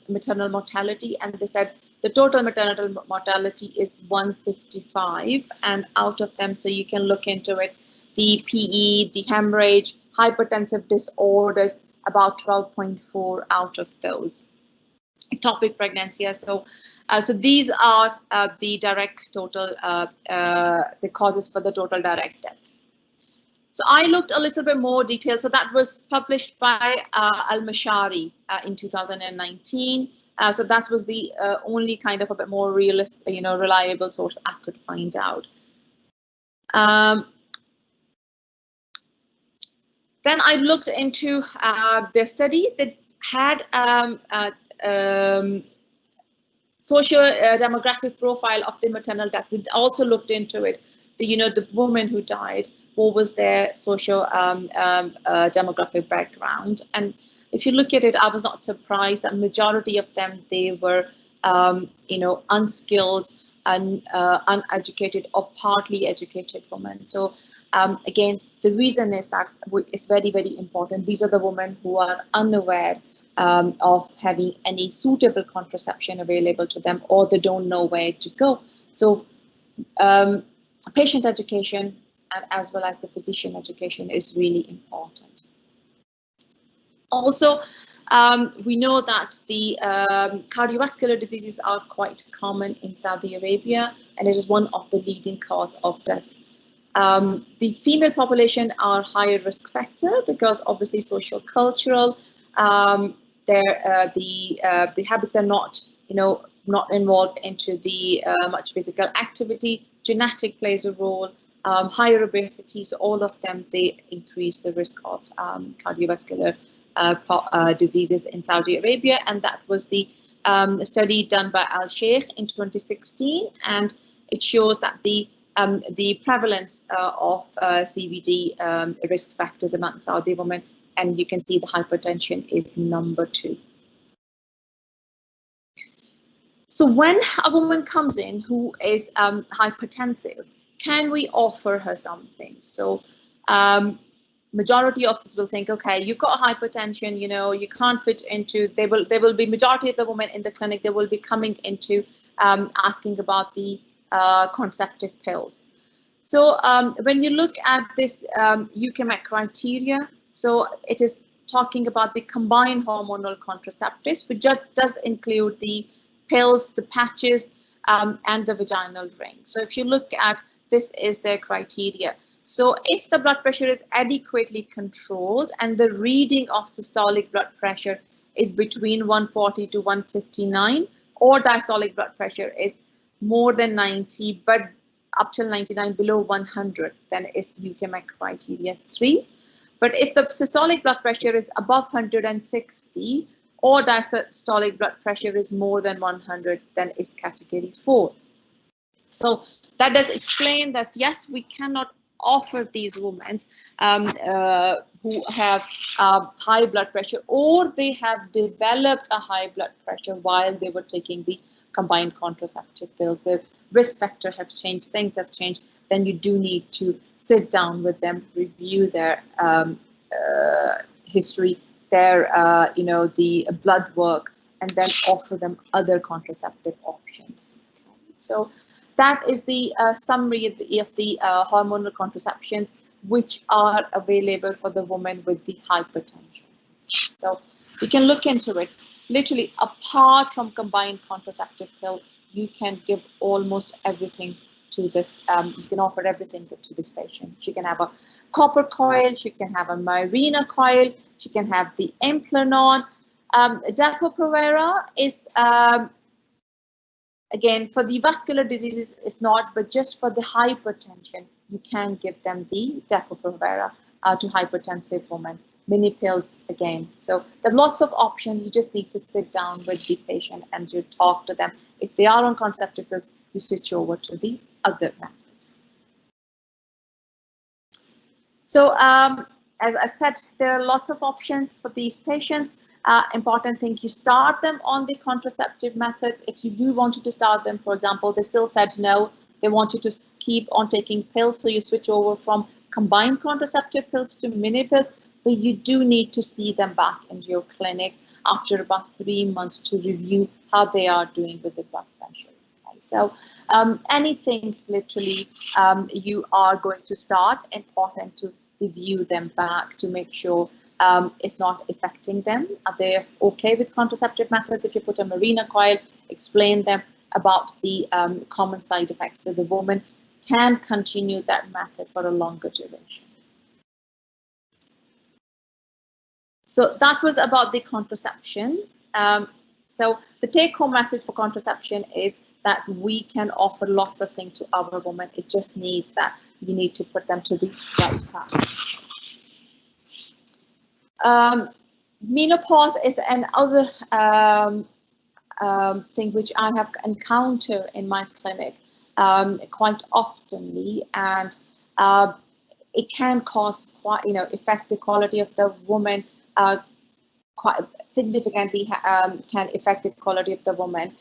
maternal mortality, and they said the total maternal mortality is 155, and out of them, so you can look into it, the PE, the hemorrhage, hypertensive disorders, about 12.4 out of those. Ectopic pregnancy. So these are the direct total, the causes for the total direct death. So I looked a little bit more detailed. So that was published by Al-Mashari in 2019. So that was the only kind of a bit more realistic, you know, reliable source I could find out. Then I looked into their study that had social demographic profile of the maternal deaths. It also looked into it. You know, the woman who died, what was their social demographic background? And if you look at it, I was not surprised that majority of them, they were, you know, unskilled and uneducated or partly educated women. So again, the reason is that it's very, very important. These are the women who are unaware of having any suitable contraception available to them, or they don't know where to go. So patient education and as well as the physician education is really important. Also, we know that the cardiovascular diseases are quite common in Saudi Arabia, and it is one of the leading cause of death. The female population are higher risk factor because obviously social cultural, the habits are not, you know, not involved into the much physical activity. Genetic plays a role. Higher obesity, so all of them, they increase the risk of cardiovascular diseases in Saudi Arabia, and that was the study done by Al Sheikh in 2016, and it shows that the prevalence of CVD risk factors among Saudi women, and you can see the hypertension is number 2. So when a woman comes in who is hypertensive, can we offer her something? So majority of us will think, okay, you've got hypertension, you know, you can't fit into, there will be majority of the women in the clinic, they will be coming into asking about the contraceptive pills. So when you look at this UKMAC criteria, so it is talking about the combined hormonal contraceptives, which does include the pills, the patches, and the vaginal ring. So if you look at this is their criteria. So if the blood pressure is adequately controlled and the reading of systolic blood pressure is between 140 to 159, or diastolic blood pressure is more than 90, but up till 99 below 100, then is UKMAC criteria 3. But if the systolic blood pressure is above 160 or diastolic blood pressure is more than 100, then is category 4. So that does explain that, yes, we cannot offer these women who have high blood pressure, or they have developed a high blood pressure while they were taking the combined contraceptive pills. Their risk factor have changed, things have changed. Then you do need to sit down with them, review their history, their the blood work, and then offer them other contraceptive options. Okay. So that is the summary of the hormonal contraceptions which are available for the woman with the hypertension. So you can look into it. Literally, apart from combined contraceptive pill, you can give almost everything to this. You can offer everything to this patient. She can have a copper coil, she can have a Mirena coil, she can have the Implanon. Depo-Provera is again, for the vascular diseases, it's not, but just for the hypertension, you can give them the Depo-Provera to hypertensive women. Mini pills again. So there are lots of options. You just need to sit down with the patient and you talk to them. If they are on contraceptive pills, you switch over to the other methods. So as I said, there are lots of options for these patients. Important thing, you start them on the contraceptive methods. If you do want to start them, for example, they still said no, they want you to keep on taking pills, so you switch over from combined contraceptive pills to mini pills, but you do need to see them back in your clinic after about 3 months to review how they are doing with the blood pressure. Okay, so anything literally you are going to start, important to review them back to make sure it's not affecting them. Are they okay with contraceptive methods? If you put a Mirena coil, explain them about the common side effects, so the woman can continue that method for a longer duration. So that was about the contraception. So the take-home message for contraception is that we can offer lots of things to our women. It just needs that you need to put them to the right path. Menopause is another thing which I have encountered in my clinic quite oftenly, and it can cause quite, affect the quality of the woman quite significantly. Can affect the quality of the woman.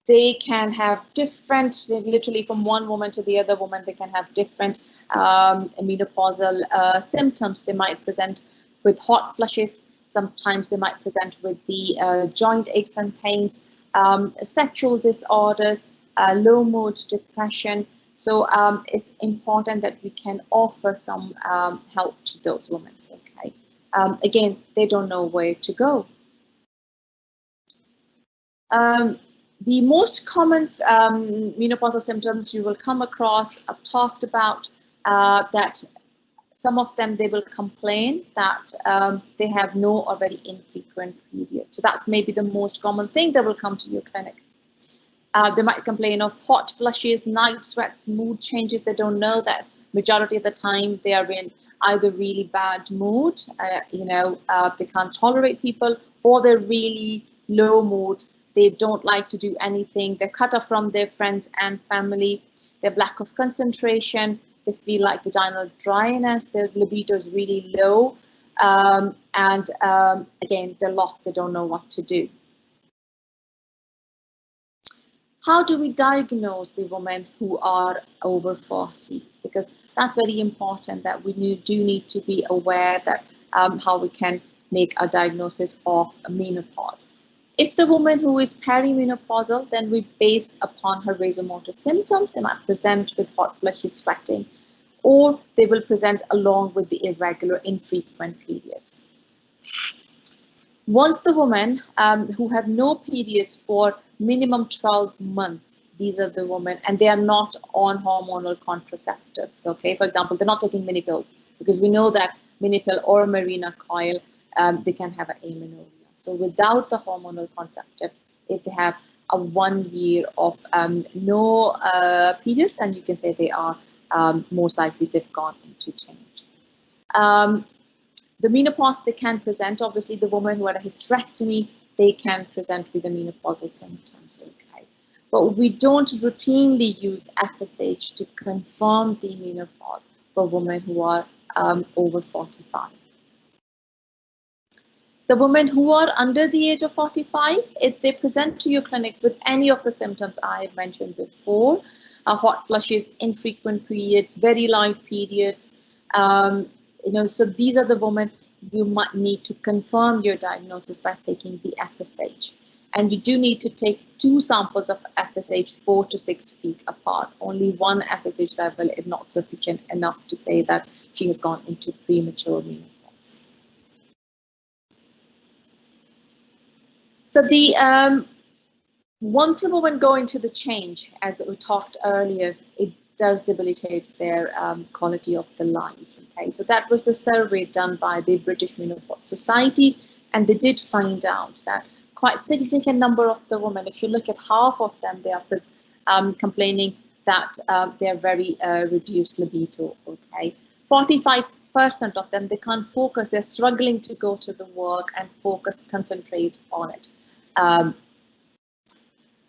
They can have different, literally from one woman to the other woman, they can have different menopausal symptoms. They might present with hot flushes. Sometimes they might present with the joint aches and pains, sexual disorders, low mood, depression. So it's important that we can offer some help to those women. Okay. Again, they don't know where to go. The most common menopausal symptoms you will come across, I've talked about that some of them, they will complain that they have no or very infrequent period. So that's maybe the most common thing that will come to your clinic. They might complain of hot flushes, night sweats, mood changes. They don't know that majority of the time they are in either really bad mood, they can't tolerate people, or they're really low mood. They don't like to do anything. They're cut off from their friends and family. They have lack of concentration. They feel like vaginal dryness. Their libido is really low. Again, they're lost. They don't know what to do. How do we diagnose the women who are over 40? Because that's very important, that we do need to be aware that how we can make a diagnosis of menopause. If the woman who is perimenopausal, then we based upon her vasomotor symptoms, they might present with hot flushy sweating, or they will present along with the irregular, infrequent periods. Once the women who have no periods for minimum 12 months, these are the women, and they are not on hormonal contraceptives, okay? For example, they're not taking mini pills, because we know that mini pill or Mirena coil, they can have an amenorrhea. So without the hormonal contraceptive, if they have a 1 year of no periods, then you can say they are most likely they've gone into change. The menopause, they can present, obviously the woman who had a hysterectomy, they can present with the menopausal symptoms, okay? But we don't routinely use FSH to confirm the menopause for women who are over 45. The women who are under the age of 45, if they present to your clinic with any of the symptoms I have mentioned before, hot flushes, infrequent periods, very light periods, so these are the women you might need to confirm your diagnosis by taking the FSH. And you do need to take 2 samples of FSH 4 to 6 weeks apart. Only one FSH level is not sufficient enough to say that she has gone into premature menopause. So the once a woman go into the change, as we talked earlier, it does debilitate their quality of the life. Okay, so that was the survey done by the British Menopause Society, and they did find out that quite significant number of the women, if you look at half of them, they are complaining that they are very reduced libido. Okay, 45% of them, they can't focus, they're struggling to go to the work and focus, concentrate on it.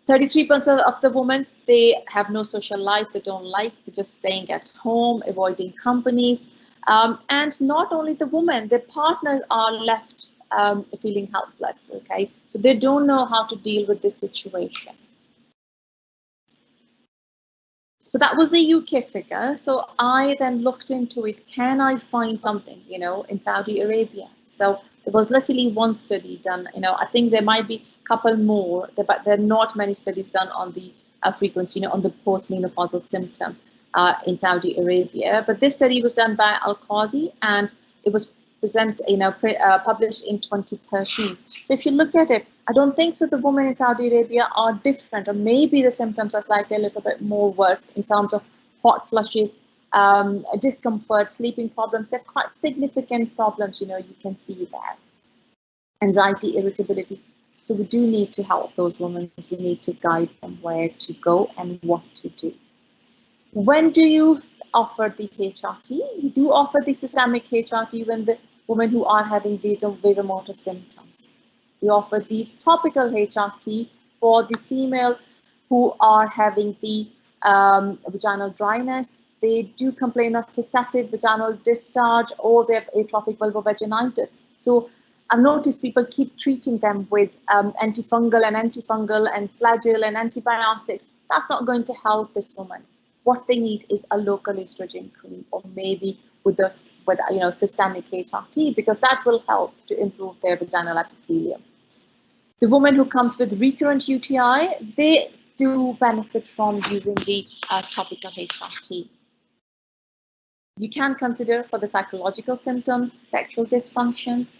33% of the women, they have no social life, they don't like, they're just staying at home, avoiding companies. And not only the women, their partners are left feeling helpless, okay? So they don't know how to deal with this situation. So that was the UK figure. So I then looked into it, can I find something, in Saudi Arabia? So there was luckily one study done, I think there might be a couple more, but there are not many studies done on the frequency, on the postmenopausal symptom in Saudi Arabia. But this study was done by Al-Qazi, and it was published in 2013. So if you look at it, I don't think so the women in Saudi Arabia are different, or maybe the symptoms are slightly a little bit more worse in terms of hot flushes, discomfort, sleeping problems. They're quite significant problems, you can see that. Anxiety, irritability. So we do need to help those women. We need to guide them where to go and what to do. When do you offer the HRT? You do offer the systemic HRT when the women who are having vasomotor symptoms. We offer the topical HRT for the female who are having the vaginal dryness. They do complain of excessive vaginal discharge, or they have atrophic vulvovaginitis. So I've noticed people keep treating them with antifungal and flagyl and antibiotics. That's not going to help this woman. What they need is a local estrogen cream, or maybe with systemic HRT, because that will help to improve their vaginal epithelium. The woman who comes with recurrent UTI, they do benefit from using the topical HRT. You can consider for the psychological symptoms, sexual dysfunctions.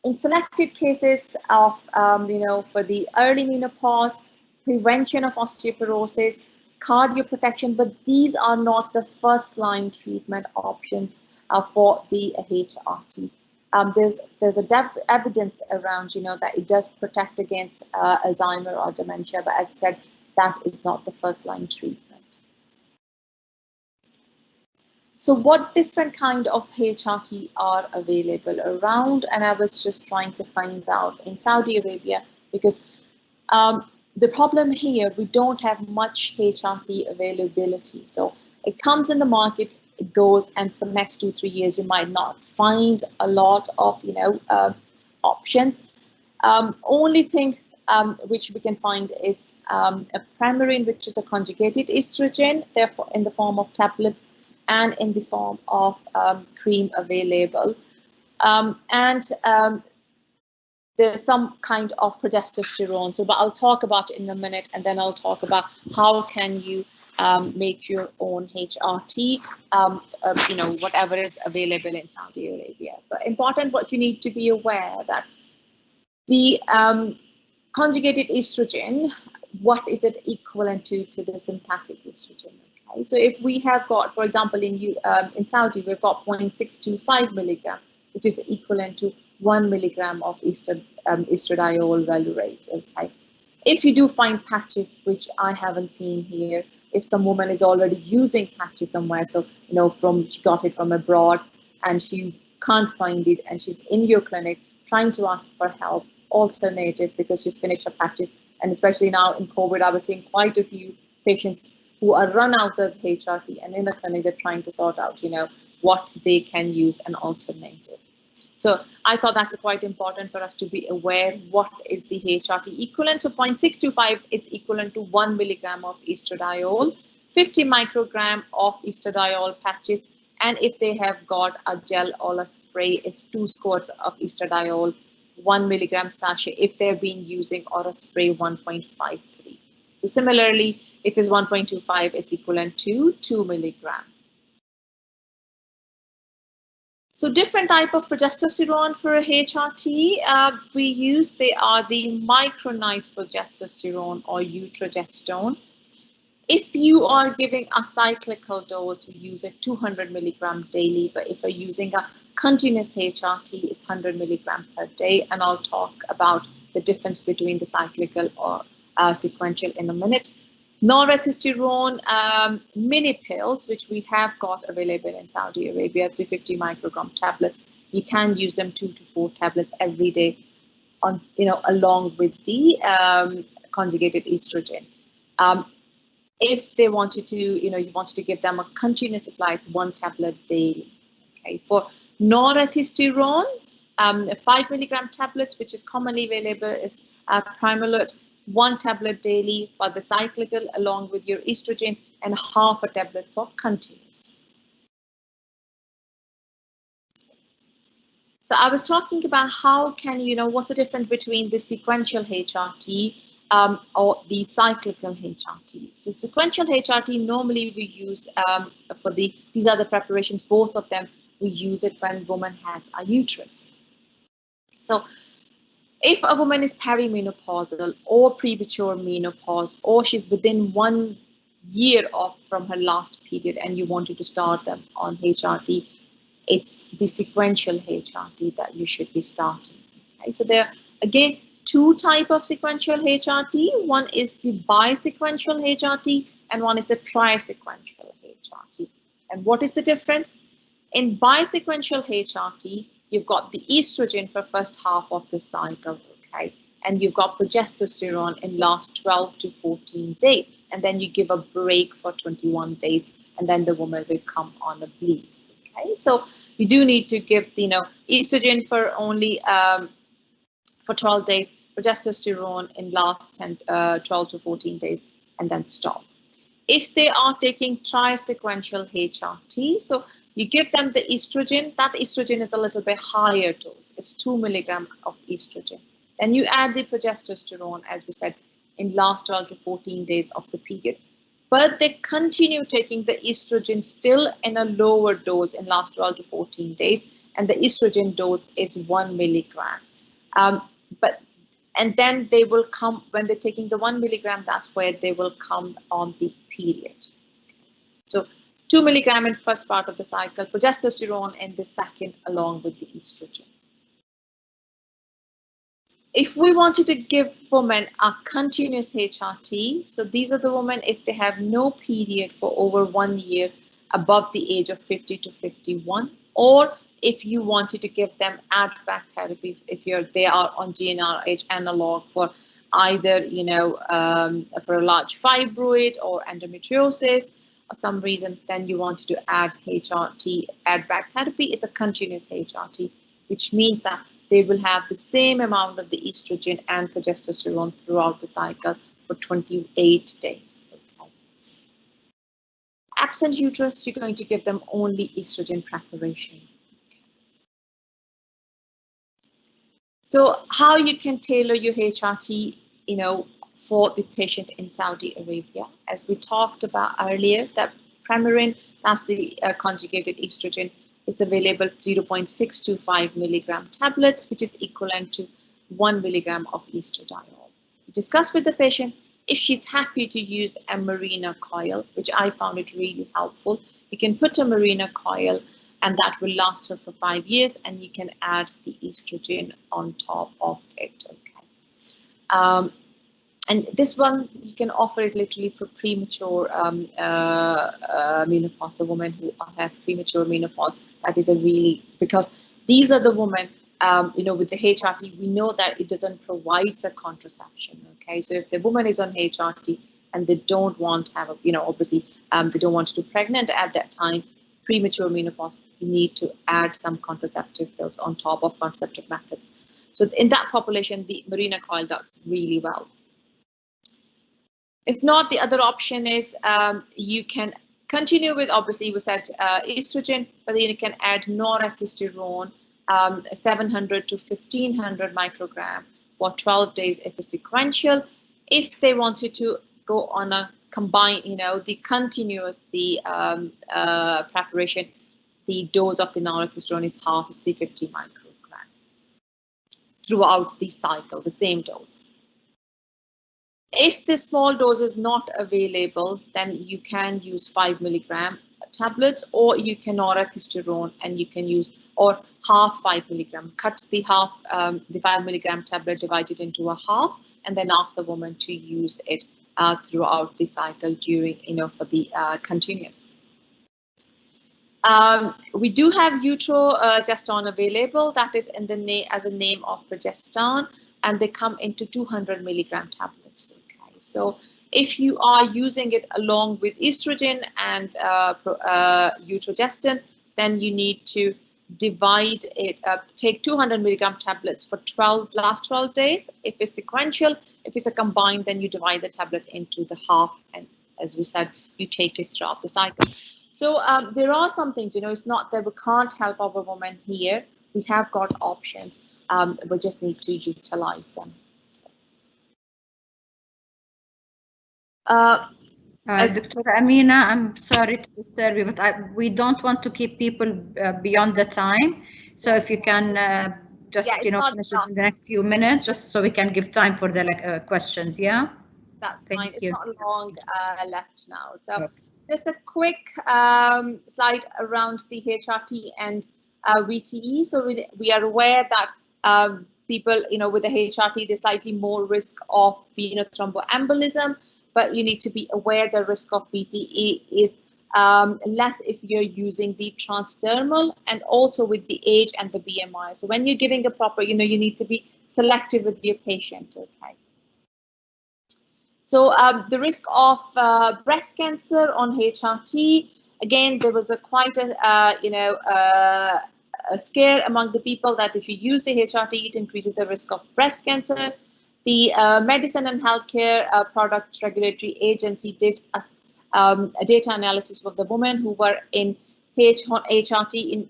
In selected cases of, for the early menopause, prevention of osteoporosis, cardioprotection, but these are not the first line treatment option for the HRT. There's evidence around, that it does protect against Alzheimer or dementia, but as I said, that is not the first line treatment. So what different kind of HRT are available around? And I was just trying to find out in Saudi Arabia, because the problem here, we don't have much HRT availability. So it comes in the market, it goes, and for the next 2-3 years, you might not find a lot of, options. Only thing which we can find is a Premarin, which is a conjugated estrogen, therefore in the form of tablets, and in the form of cream available. There's some kind of progesterone. So, but I'll talk about it in a minute, and then I'll talk about how can you make your own HRT, you know, whatever is available in Saudi Arabia. But important, what you need to be aware that the conjugated estrogen, what is it equivalent to the synthetic estrogen? Okay, so if we have got, for example, in Saudi, we've got 0.625 milligram, which is equivalent to 1 milligram of estradiol valuate. Okay, if you do find patches, which I haven't seen here, if some woman is already using patches somewhere, so you know, she got it from abroad and she can't find it, and she's in your clinic trying to ask for help, alternative, because she's finished her patches, and especially now in COVID, I was seeing quite a few patients who are run out of HRT, and in the clinic they're trying to sort out, you know, what they can use an alternative. So I thought that's quite important for us to be aware what is the HRT equivalent. So 0.625 is equivalent to 1 milligram of estradiol, 50 microgram of estradiol patches, and if they have got a gel or a spray, is 2 squirts of estradiol, 1 milligram sachet if they've been using, or a spray 1.53. So similarly, if it's 1.25 is equivalent to 2 milligram. So different type of progesterone for a HRT we use, they are the micronized progesterone or eutregestone. If you are giving a cyclical dose, we use a 200 milligram daily, but if you're using a continuous HRT, it's 100 milligram per day, and I'll talk about the difference between the cyclical or sequential in a minute. Norethistérone mini pills, which we have got available in Saudi Arabia, 350 microgram tablets. You can use them 2 to 4 tablets every day, on, you know, along with the conjugated estrogen. If they wanted to, you know, you wanted to give them a continuous supply, 1 tablet daily. Okay, for norethistérone, 5 milligram tablets, which is commonly available, is Primalert, 1 tablet daily for the cyclical along with your estrogen, and half a tablet for continuous. So I was talking about how can you know what's the difference between the sequential HRT or the cyclical HRT. The sequential HRT normally we use for these are the preparations, both of them we use it when woman has a uterus. So if a woman is perimenopausal or premature menopause, or she's within 1 year from her last period and you wanted to start them on HRT, it's the sequential HRT that you should be starting. Okay? So there are, again, 2 types of sequential HRT. One is the bisequential HRT and one is the trisequential HRT. And what is the difference? In bisequential HRT, you've got the estrogen for first half of the cycle, okay? And you've got progesterone in last 12 to 14 days. And then you give a break for 21 days, and then the woman will come on a bleed, okay? So you do need to give, you know, estrogen for only for 12 days, progesterone in last 12 to 14 days, and then stop. If they are taking trisequential HRT, so you give them the estrogen, that estrogen is a little bit higher dose, it's 2 milligram of estrogen. Then you add the progesterone, as we said, in last 12 to 14 days of the period. But they continue taking the estrogen still in a lower dose in last 12 to 14 days, and the estrogen dose is 1 milligram. And then they will come, when they're taking the 1 milligram, that's where they will come on the period. So 2 milligram in first part of the cycle, progesterone in the second, along with the estrogen. If we wanted to give women a continuous HRT, so these are the women if they have no period for over 1 year, above the age of 50 to 51, or if you wanted to give them add-back therapy, if they are on GnRH analog for either, you know, for a large fibroid or endometriosis, or some reason, then you wanted to add HRT, add-back therapy is a continuous HRT, which means that they will have the same amount of the estrogen and progesterone throughout the cycle for 28 days. Okay. absent uterus, you're going to give them only estrogen preparation. So how you can tailor your HRT, for the patient in Saudi Arabia, as we talked about earlier, that Premarin, that's the conjugated estrogen, is available 0.625 milligram tablets, which is equivalent to 1 milligram of estradiol. Discuss with the patient if she's happy to use a Mirena coil, which I found it really helpful. You can put a Mirena coil and that will last her for 5 years, and you can add the estrogen on top of it. Okay. And this one, you can offer it literally for premature menopause, the women who have premature menopause. That is a really, because these are the women, with the HRT, we know that it doesn't provide the contraception, okay? So if the woman is on HRT and they don't want to have, obviously, they don't want to do pregnant at that time, premature menopause, you need to add some contraceptive pills on top of contraceptive methods. So in that population, the Mirena coil does really well. If not, the other option is you can continue with, obviously, we said estrogen, but then you can add norethistérone, 700 to 1500 microgram for 12 days if it's sequential. If they wanted to go on a combined, the continuous, preparation, the dose of the norethistérone is half, is 350 microgram throughout the cycle, the same dose. If the small dose is not available, then you can use 5 milligram tablets, or you can norethistérone and you can use, or half 5 milligram. Cut the half, the 5 milligram tablet, divide it into a half, and then ask the woman to use it throughout the cycle during, for the continuous. We do have utrogestan available. That is in the as a name of progestan, and they come into 200 milligram tablets. Okay, so if you are using it along with estrogen and utrogestan, then you need to divide it up. Take 200 milligram tablets for last 12 days. If it's sequential, if it's a combined, then you divide the tablet into the half, and as we said, you take it throughout the cycle. So there are some things, it's not that we can't help our women here. We have got options. We just need to utilize them. Dr. Amina, I'm sorry to disturb you, but we don't want to keep people beyond the time. So if you can just, finish it in the next few minutes, just so we can give time for the questions, yeah? That's Thank fine. you. It's not long left now. So okay. Just a quick slide around the HRT and VTE. So we are aware that people, with the HRT, there's slightly more risk of venous thromboembolism, but you need to be aware the risk of VTE is less if you're using the transdermal, and also with the age and the BMI. So when you're giving a proper, you need to be selective with your patient, okay? So the risk of breast cancer on HRT, again, there was quite a scare among the people that if you use the HRT, it increases the risk of breast cancer. The Medicine and Healthcare Product Regulatory Agency did a data analysis of the women who were in HRT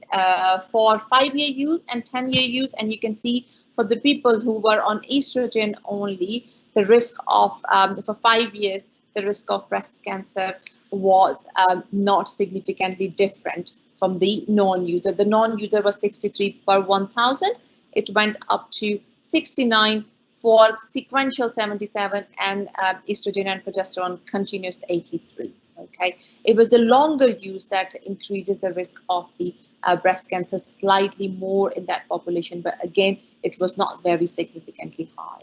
for 5-year use and 10-year use, and you can see for the people who were on estrogen only, the risk of, for 5 years, the risk of breast cancer was not significantly different from the non-user. The non-user was 63 per 1,000. It went up to 69 for sequential 77 and estrogen and progesterone continuous 83. Okay, it was the longer use that increases the risk of the breast cancer slightly more in that population, but again, it was not very significantly high.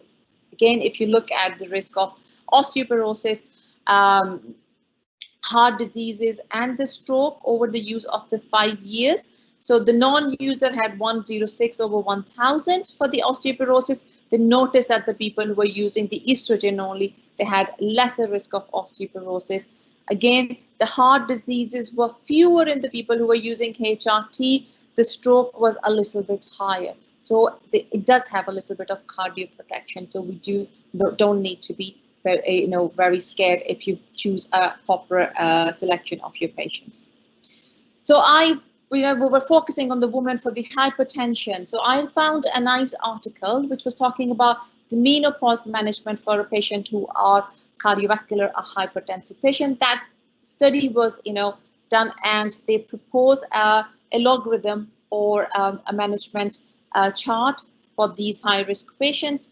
Again, if you look at the risk of osteoporosis, heart diseases, and the stroke over the use of the 5 years. So the non-user had 106 over 1,000 for the osteoporosis. They noticed that the people who were using the estrogen only, they had lesser risk of osteoporosis. Again, the heart diseases were fewer in the people who were using HRT. The stroke was a little bit higher. So it does have a little bit of cardio protection. So we don't need to be very, very scared if you choose a proper selection of your patients. So we were focusing on the woman for the hypertension. So I found a nice article which was talking about the menopause management for a patient who are cardiovascular or hypertensive patient. That study was, done, and they propose a logarithm or a management chart for these high-risk patients,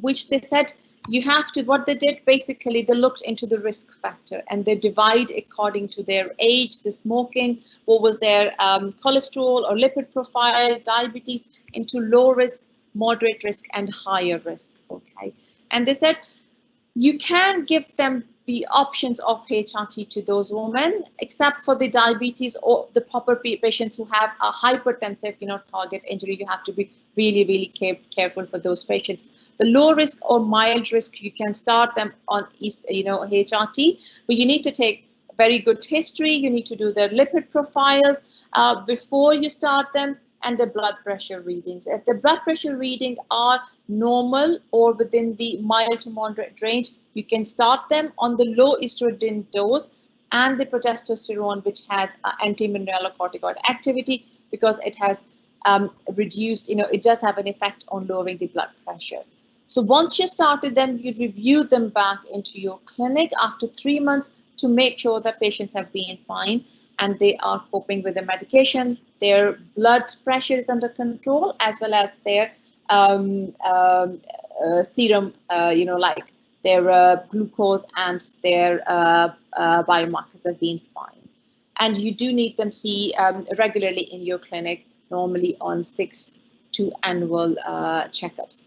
which they said you have to, what they did, basically, they looked into the risk factor and they divide according to their age, the smoking, what was their cholesterol or lipid profile, diabetes, into low risk, moderate risk, and higher risk, okay? And they said you can give them the options of HRT to those women, except for the diabetes or the proper patients who have a hypertensive, target injury. You have to be really, really careful for those patients. The low risk or mild risk, you can start them on, HRT, but you need to take very good history. You need to do their lipid profiles before you start them, and the blood pressure readings. If the blood pressure reading are normal or within the mild to moderate range, you can start them on the low estrogen dose and the progesterone, which has anti-mineralocorticoid activity, because it has reduced, it does have an effect on lowering the blood pressure. So once you started them, you review them back into your clinic after 3 months to make sure that patients have been fine and they are coping with the medication, their blood pressure is under control, as well as their serum, like their glucose and their biomarkers have been fine. And you do need them see regularly in your clinic, normally on 6 to annual checkups.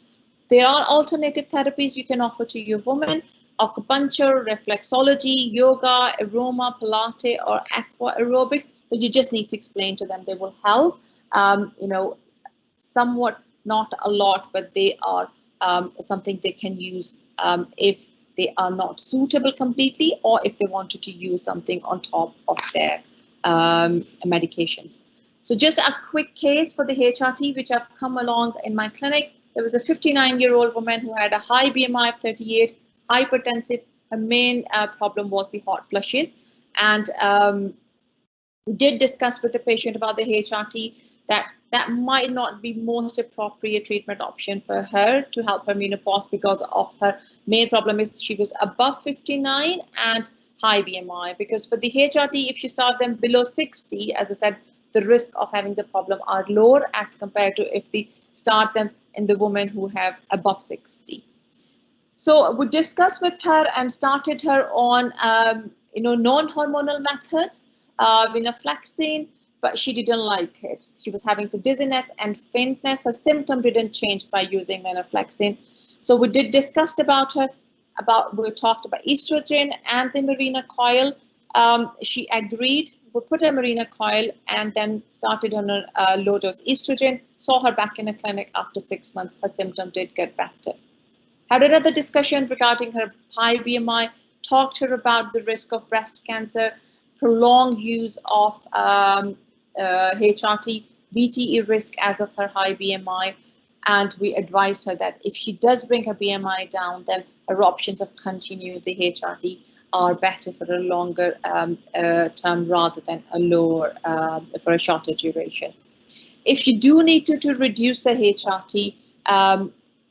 There are alternative therapies you can offer to your woman: acupuncture, reflexology, yoga, aroma, Pilates, or aqua aerobics, but you just need to explain to them. They will help, somewhat, not a lot, but they are something they can use if they are not suitable completely, or if they wanted to use something on top of their medications. So just a quick case for the HRT, which have come along in my clinic. There was a 59-year-old woman who had a high BMI of 38, hypertensive. Her main problem was the hot flushes, and we did discuss with the patient about the HRT, that might not be most appropriate treatment option for her to help her menopause, because of her main problem is she was above 59 and high BMI. Because for the HRT, if you start them below 60, as I said, the risk of having the problem are lower as compared to if they start them in the women who have above 60. So we discussed with her and started her on, non-hormonal methods, venlafaxine, but she didn't like it. She was having some dizziness and faintness. Her symptom didn't change by using venlafaxine. So we did discuss about her, we talked about estrogen and the Mirena coil. She agreed. We put a Mirena coil and then started on a low-dose estrogen. Saw her back in a clinic after 6 months. Her symptom did get better. Had another discussion regarding her high BMI, talked to her about the risk of breast cancer, prolonged use of HRT, VTE risk as of her high BMI, and we advised her that if she does bring her BMI down, then her options of continue the HRT are better for a longer term rather than a lower for a shorter duration. If you do need to reduce the HRT,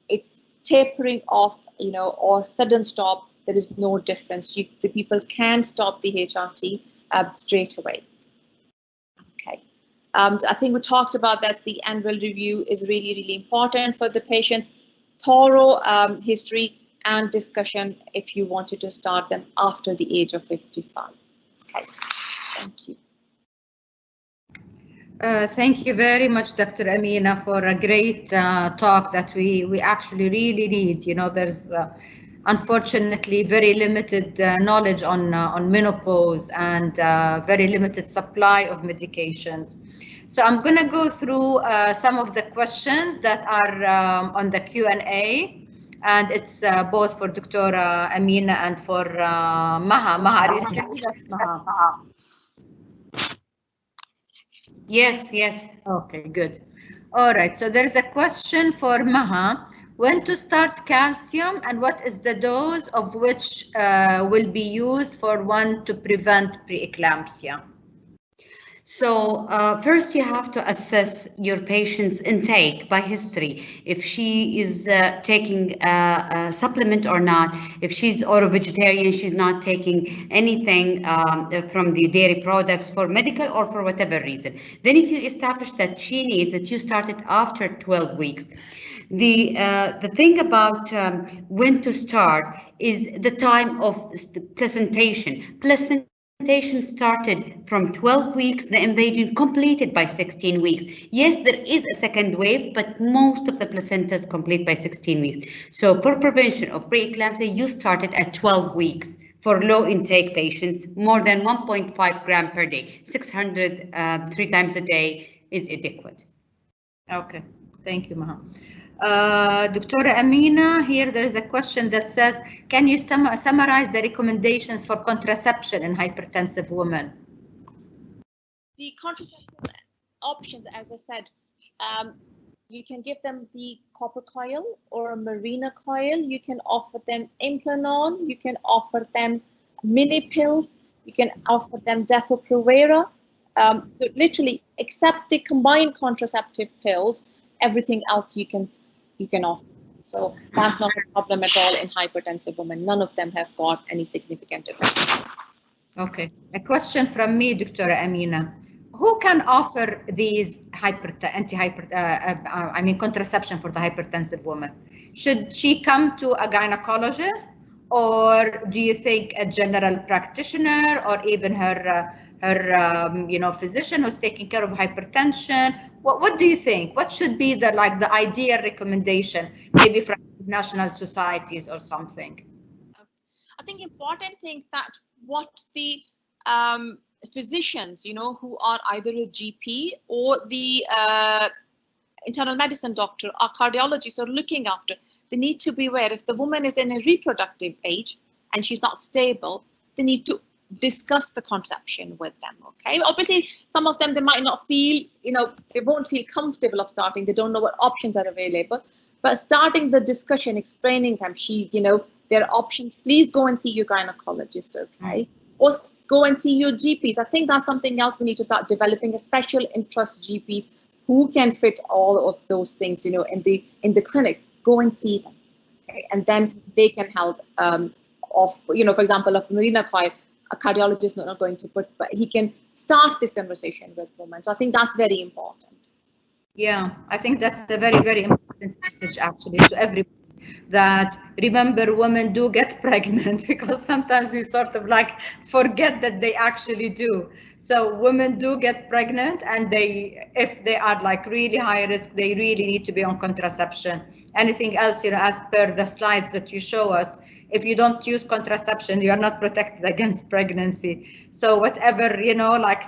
it's tapering off, or sudden stop. There is no difference. The people can stop the HRT straight away. Okay. I think we talked about that. The annual review is really, really important for the patients. Thorough history and discussion if you wanted to start them after the age of 55. Okay. Thank you. Thank you very much, Dr. Amina, for a great talk that we actually really need. There's unfortunately very limited knowledge on menopause and very limited supply of medications. So I'm going to go through some of the questions that are on the Q&A, and it's both for Dr. Amina and for Maha. Maha, are you still with us, Maha? Yes. Okay, good. All right, so there's a question for Maha. when to start calcium, and what is the dose of which will be used for one to prevent preeclampsia? So first you have to assess your patient's intake by history. If she is taking a supplement or not, if she's oro-vegetarian, she's not taking anything from the dairy products for medical or for whatever reason. Then if you establish that she needs it, you start it after 12 weeks. The thing about when to start is the time of placentation. Placentation started from 12 weeks, the invasion completed by 16 weeks. Yes, there is a second wave, but most of the placentas complete by 16 weeks. So for prevention of preeclampsia, you started at 12 weeks. For low intake patients, more than 1.5 gram per day, 600 3 times a day is adequate. Okay, thank you, Maha. Dr. Amina, here there is a question that says, can you summarize the recommendations for contraception in hypertensive women? The contraceptive options, as I said, you can give them the copper coil or a Mirena coil. You can offer them Implanon. You can offer them mini pills. You can offer them Depo-Provera. So literally, except the combined contraceptive pills, everything else you can offer. So that's not a problem at all in hypertensive women. None of them have got any significant effects. Okay, a question from me, Dr. Amina. Who can offer these contraception for the hypertensive woman? Should she come to a gynecologist, or do you think a general practitioner, or even her physician who's taking care of hypertension? What do you think? What should be the ideal recommendation, maybe from national societies or something? I think important thing that what the physicians, who are either a GP or the internal medicine doctor or cardiologists are looking after, they need to be aware if the woman is in a reproductive age and she's not stable, they need to discuss the conception with them. Okay, obviously some of them, they might not feel, they won't feel comfortable of starting, they don't know what options are available, but starting the discussion, explaining them, there are options, please go and see your gynecologist, okay? Or go and see your GPs. I think that's something else we need to start developing, a special interest GPs who can fit all of those things, in the clinic. Go and see them, okay? And then they can help for example, of Mirena coil, a cardiologist is not going to put, but he can start this conversation with women. So I think that's very important. Yeah, I think that's a very, very important message actually to everybody, that remember, women do get pregnant, because sometimes we sort of forget that they actually do. So women do get pregnant, and if they are really high risk, they really need to be on contraception. Anything else, as per the slides that you show us, if you don't use contraception, you are not protected against pregnancy. So whatever,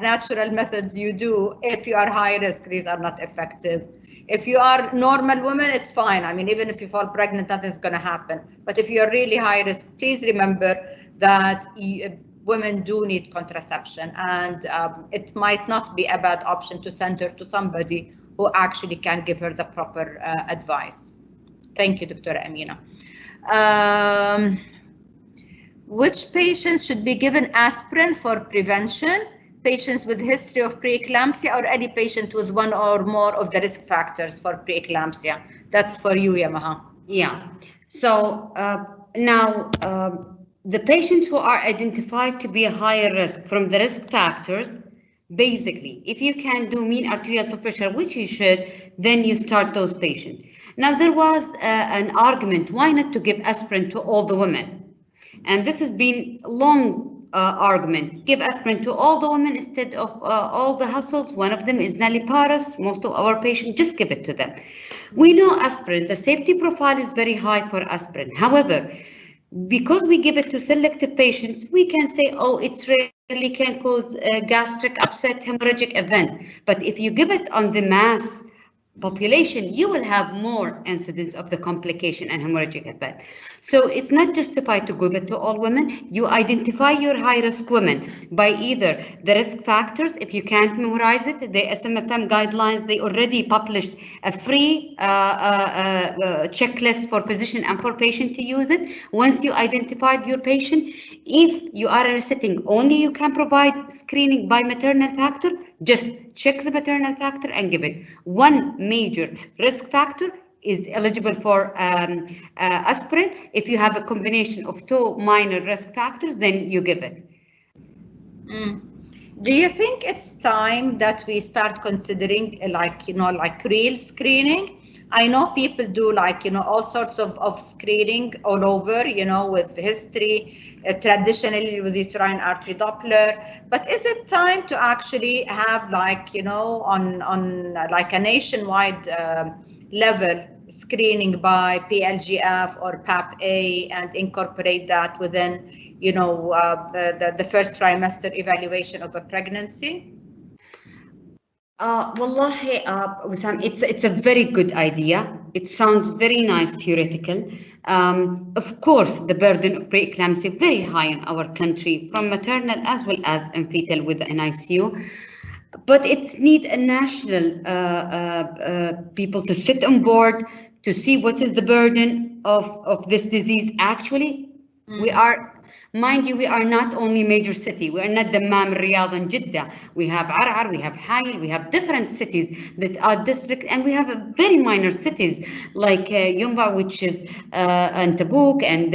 natural methods you do, if you are high risk, these are not effective. If you are normal woman, it's fine. I mean, even if you fall pregnant, nothing's going to happen. But if you're really high risk, please remember that women do need contraception, and it might not be a bad option to send her to somebody who actually can give her the proper advice. Thank you, Dr. Amina. Which patients should be given aspirin for prevention? Patients with history of preeclampsia, or any patient with one or more of the risk factors for preeclampsia? That's for you, Yamaha. Yeah. So now the patients who are identified to be a higher risk from the risk factors, basically, if you can do mean arterial blood pressure, which you should, then you start those patients. Now, there was an argument, why not to give aspirin to all the women? And this has been a long argument. Give aspirin to all the women instead of all the households. One of them is nulliparous. Most of our patients, just give it to them. We know aspirin, the safety profile is very high for aspirin. However, because we give it to selective patients, we can say, oh, it's really can cause gastric upset, hemorrhagic events. But if you give it on the mass population, you will have more incidence of the complication and hemorrhagic event. So it's not justified to give it to all women. You identify your high-risk women by either the risk factors. If you can't memorize it, the SMFM guidelines, they already published a free checklist for physician and for patient to use it. Once you identified your patient, if you are in a setting only you can provide screening by maternal factor, just check the maternal factor and give it. One major risk factor is eligible for aspirin. If you have a combination of two minor risk factors, then you give it. Do you think it's time that we start considering like real screening? I know people do like all sorts of screening all over, with history, traditionally with uterine artery Doppler, but is it time to actually have like on like a nationwide level screening by PLGF or PAP-A and incorporate that within the first trimester evaluation of a pregnancy? Wallahi, Wissam, it's a very good idea. It sounds very nice theoretical. Of course, the burden of preeclampsia very high in our country, from maternal as well as in fetal with an ICU. But it needs a national people to sit on board to see what is the burden of this disease. Actually, we are. Mind you, we are not only major city. We are not Dammam, Riyadh, and Jeddah. We have Ar'ar, we have Hail, we have different cities that are district, and we have very minor cities like Yumba, which is and Tabuk, and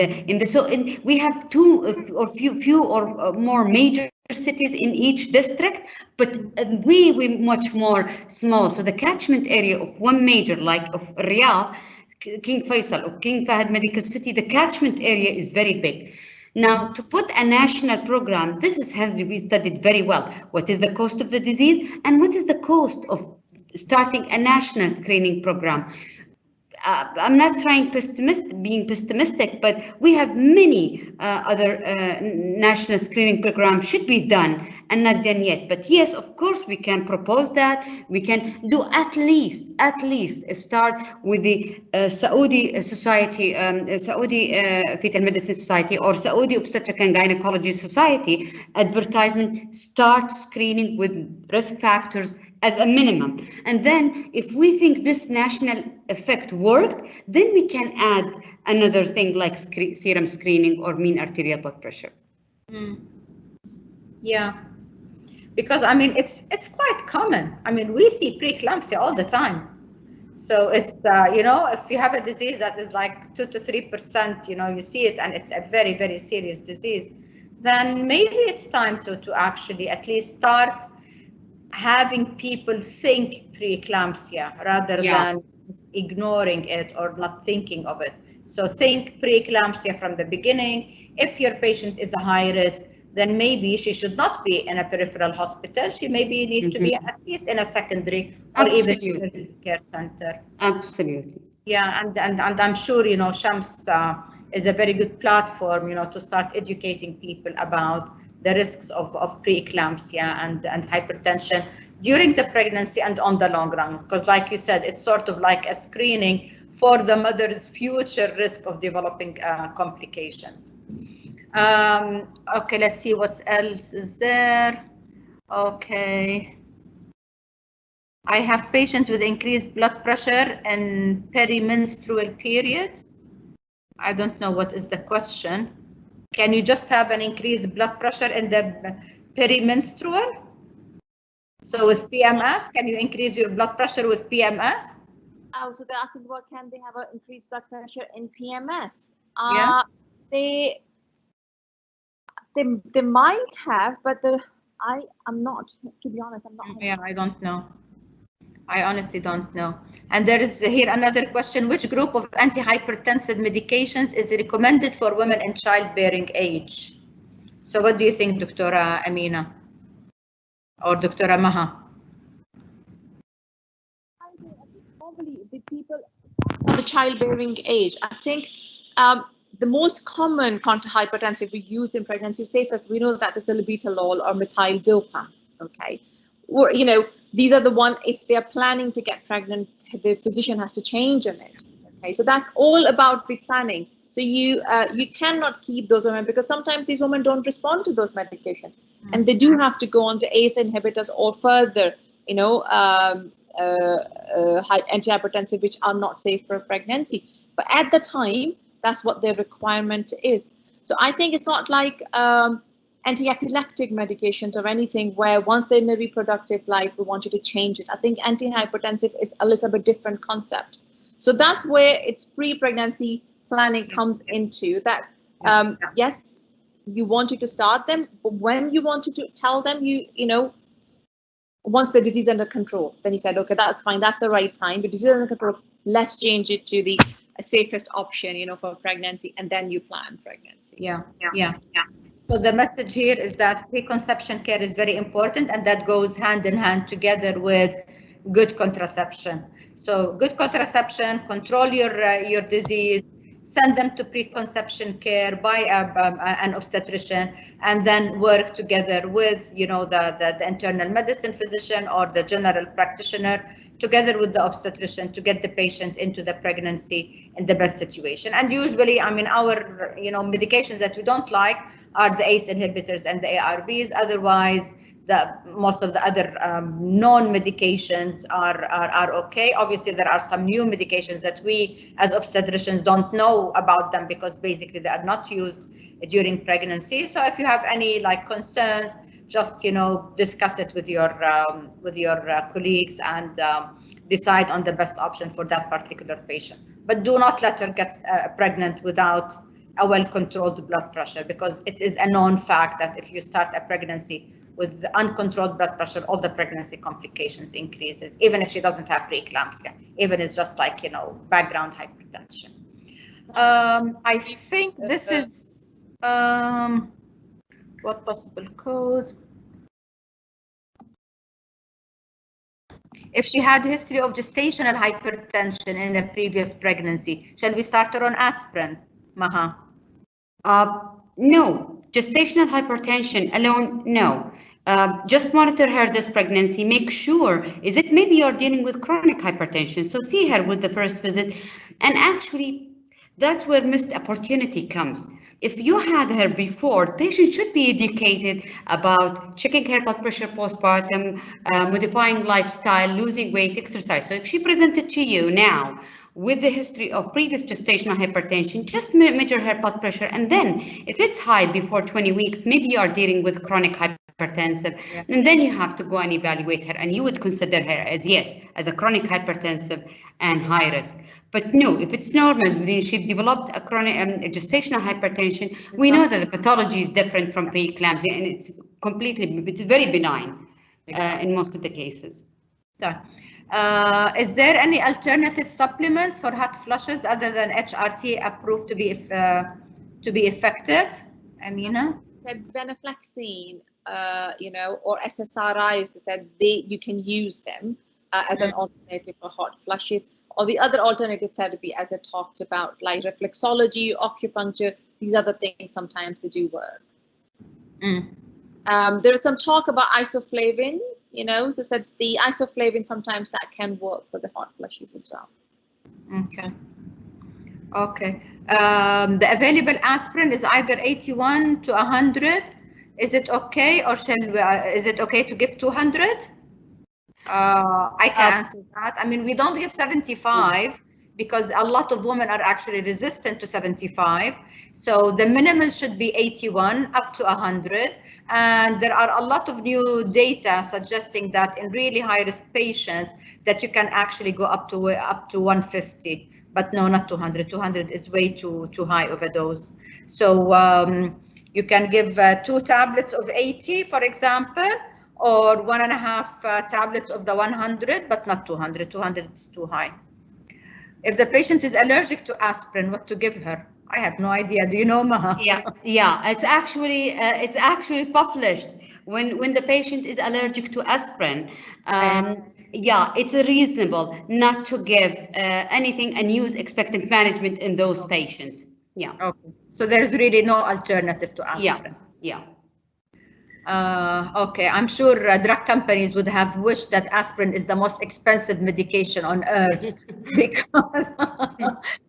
we have two or few or more major cities in each district, but we much more small. So the catchment area of one major, like of Riyadh, King Faisal or King Fahd Medical City, the catchment area is very big. Now, to put a national program, has to be studied very well. What is the cost of the disease and what is the cost of starting a national screening program? I'm not being pessimistic, but we have many other national screening programs should be done and not done yet. But yes, of course, we can propose that. We can do at least start with the Saudi Society, Saudi Fetal Medicine Society or Saudi Obstetric and Gynecology Society advertisement, start screening with risk factors as a minimum. And then if we think this national effect worked, then we can add another thing like serum screening or mean arterial blood pressure. Yeah, because I mean, it's quite common. I mean, we see preeclampsia all the time. So it's, if you have a disease that is like 2 to 3%, you see it and it's a very, very serious disease, then maybe it's time to actually at least start having people think preeclampsia rather than ignoring it or not thinking of it. So think preeclampsia from the beginning. If your patient is a high risk, then maybe she should not be in a peripheral hospital. She maybe need to be at least in a secondary or even urgent care center. Absolutely. Yeah, and I'm sure Shams is a very good platform, to start educating people about the risks of preeclampsia and hypertension during the pregnancy and on the long run, because like you said, it's sort of like a screening for the mother's future risk of developing complications. Okay, let's see what else is there. Okay. I have patients with increased blood pressure and perimenstrual period. I don't know what is the question. Can you just have an increased blood pressure in the perimenstrual? So with PMS, can you increase your blood pressure with PMS? Oh, so they're asking about can they have an increased blood pressure in PMS? Yeah. They might have, but I'm not, to be honest, I'm not. Yeah, I don't know. I honestly don't know. And there is here another question. Which group of antihypertensive medications is recommended for women in childbearing age? So what do you think, Dr. Amina or Dr. Maha? I think normally the people on the childbearing age, I think the most common counterhypertensive we use in pregnancy safest, we know that is the labetalol or methyl dopa. Okay, or these are the one, if they're planning to get pregnant, the physician has to change on it. Okay, so that's all about the planning. So you cannot keep those women, because sometimes these women don't respond to those medications, and they do have to go on to ACE inhibitors or further, you know, antihypertensive, which are not safe for pregnancy. But at the time, that's what their requirement is. So I think it's not like anti-epileptic medications or anything where once they're in the reproductive life, we want you to change it. I think antihypertensive is a little bit different concept. So that's where its pre-pregnancy planning comes into that. Yes, you wanted to start them, but when you wanted to tell them, you know, once the disease is under control, then you said, okay, that's fine, that's the right time. But disease under control, let's change it to the safest option, you know, for pregnancy, and then you plan pregnancy. Yeah. So the message here is that preconception care is very important, and that goes hand in hand together with good contraception. So good contraception, control your disease, send them to preconception care by an obstetrician, and then work together with, you know, the internal medicine physician or the general practitioner, together with the obstetrician, to get the patient into the pregnancy in the best situation. And usually, I mean, our, you know, medications that we don't like are the ACE inhibitors and the ARBs. Otherwise, most of the other known medications are okay. Obviously, there are some new medications that we as obstetricians don't know about them, because basically they are not used during pregnancy. So if you have any like concerns, just, you know, discuss it with your colleagues and decide on the best option for that particular patient. But do not let her get pregnant without a well-controlled blood pressure, because it is a known fact that if you start a pregnancy with uncontrolled blood pressure, all the pregnancy complications increases, even if she doesn't have preeclampsia, even it's just like, you know, background hypertension. I think this is what possible cause. If she had a history of gestational hypertension in a previous pregnancy, shall we start her on aspirin, Maha? No, gestational hypertension alone, no. Just monitor her this pregnancy. Make sure, is it maybe you're dealing with chronic hypertension? So see her with the first visit. And actually, that's where missed opportunity comes. If you had her before, the patient should be educated about checking her blood pressure postpartum, modifying lifestyle, losing weight, exercise. So if she presented to you now with the history of previous gestational hypertension, just measure her blood pressure. And then if it's high before 20 weeks, maybe you are dealing with chronic hypertensive, and then you have to go and evaluate her, and you would consider her as, yes, as a chronic hypertensive and high risk. But no, if it's normal, then she developed a chronic gestational hypertension, we know that the pathology is different from preeclampsia, and it's very benign in most of the cases. Is there any alternative supplements for hot flushes other than HRT approved to be effective, Amina? Said venlafaxine, you know, or SSRIs. They said you can use them as an alternative for hot flushes, or the other alternative therapy, as I talked about, like reflexology, acupuncture. These are the things sometimes they do work. There is some talk about isoflavin, you know, so said the isoflavin sometimes that can work for the hot flushes as well. Okay. The available aspirin is either 81 to 100. Is it okay, or is it okay to give 200? I can answer that. I mean, we don't give 75 because a lot of women are actually resistant to 75. So the minimum should be 81 up to 100. And there are a lot of new data suggesting that in really high-risk patients that you can actually go up to 150. But no, not 200. 200 is way too high of a dose. So you can give 2 tablets of 80, for example, or 1.5 tablets of the 100, but not 200. 200 is too high. If the patient is allergic to aspirin, what to give her? I have no idea. Do you know, Maha? Yeah. It's actually published when the patient is allergic to aspirin. Yeah, it's reasonable not to give anything and use expectant management in those patients. Yeah. Okay. So there's really no alternative to aspirin. Yeah. Okay, I'm sure drug companies would have wished that aspirin is the most expensive medication on earth because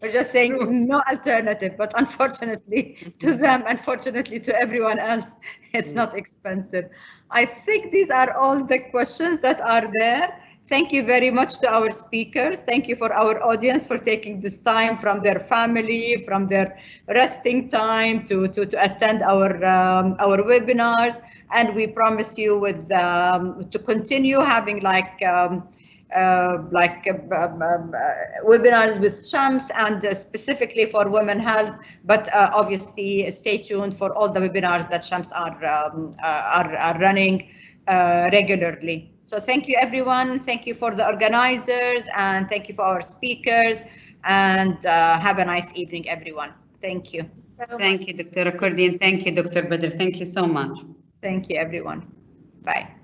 we're just saying no alternative. But unfortunately to them, unfortunately to everyone else, it's not expensive. I think these are all the questions that are there. Thank you very much to our speakers. Thank you for our audience for taking this time from their family, from their resting time to attend our webinars. And we promise you with to continue having webinars with Shams and specifically for women health. But obviously, stay tuned for all the webinars that Shams are running regularly. So thank you, everyone. Thank you for the organizers, and thank you for our speakers. And have a nice evening, everyone. Thank you. Thank you, Dr. Kurdi, and thank you, Dr. Badr. Thank you so much. Thank you, everyone. Bye.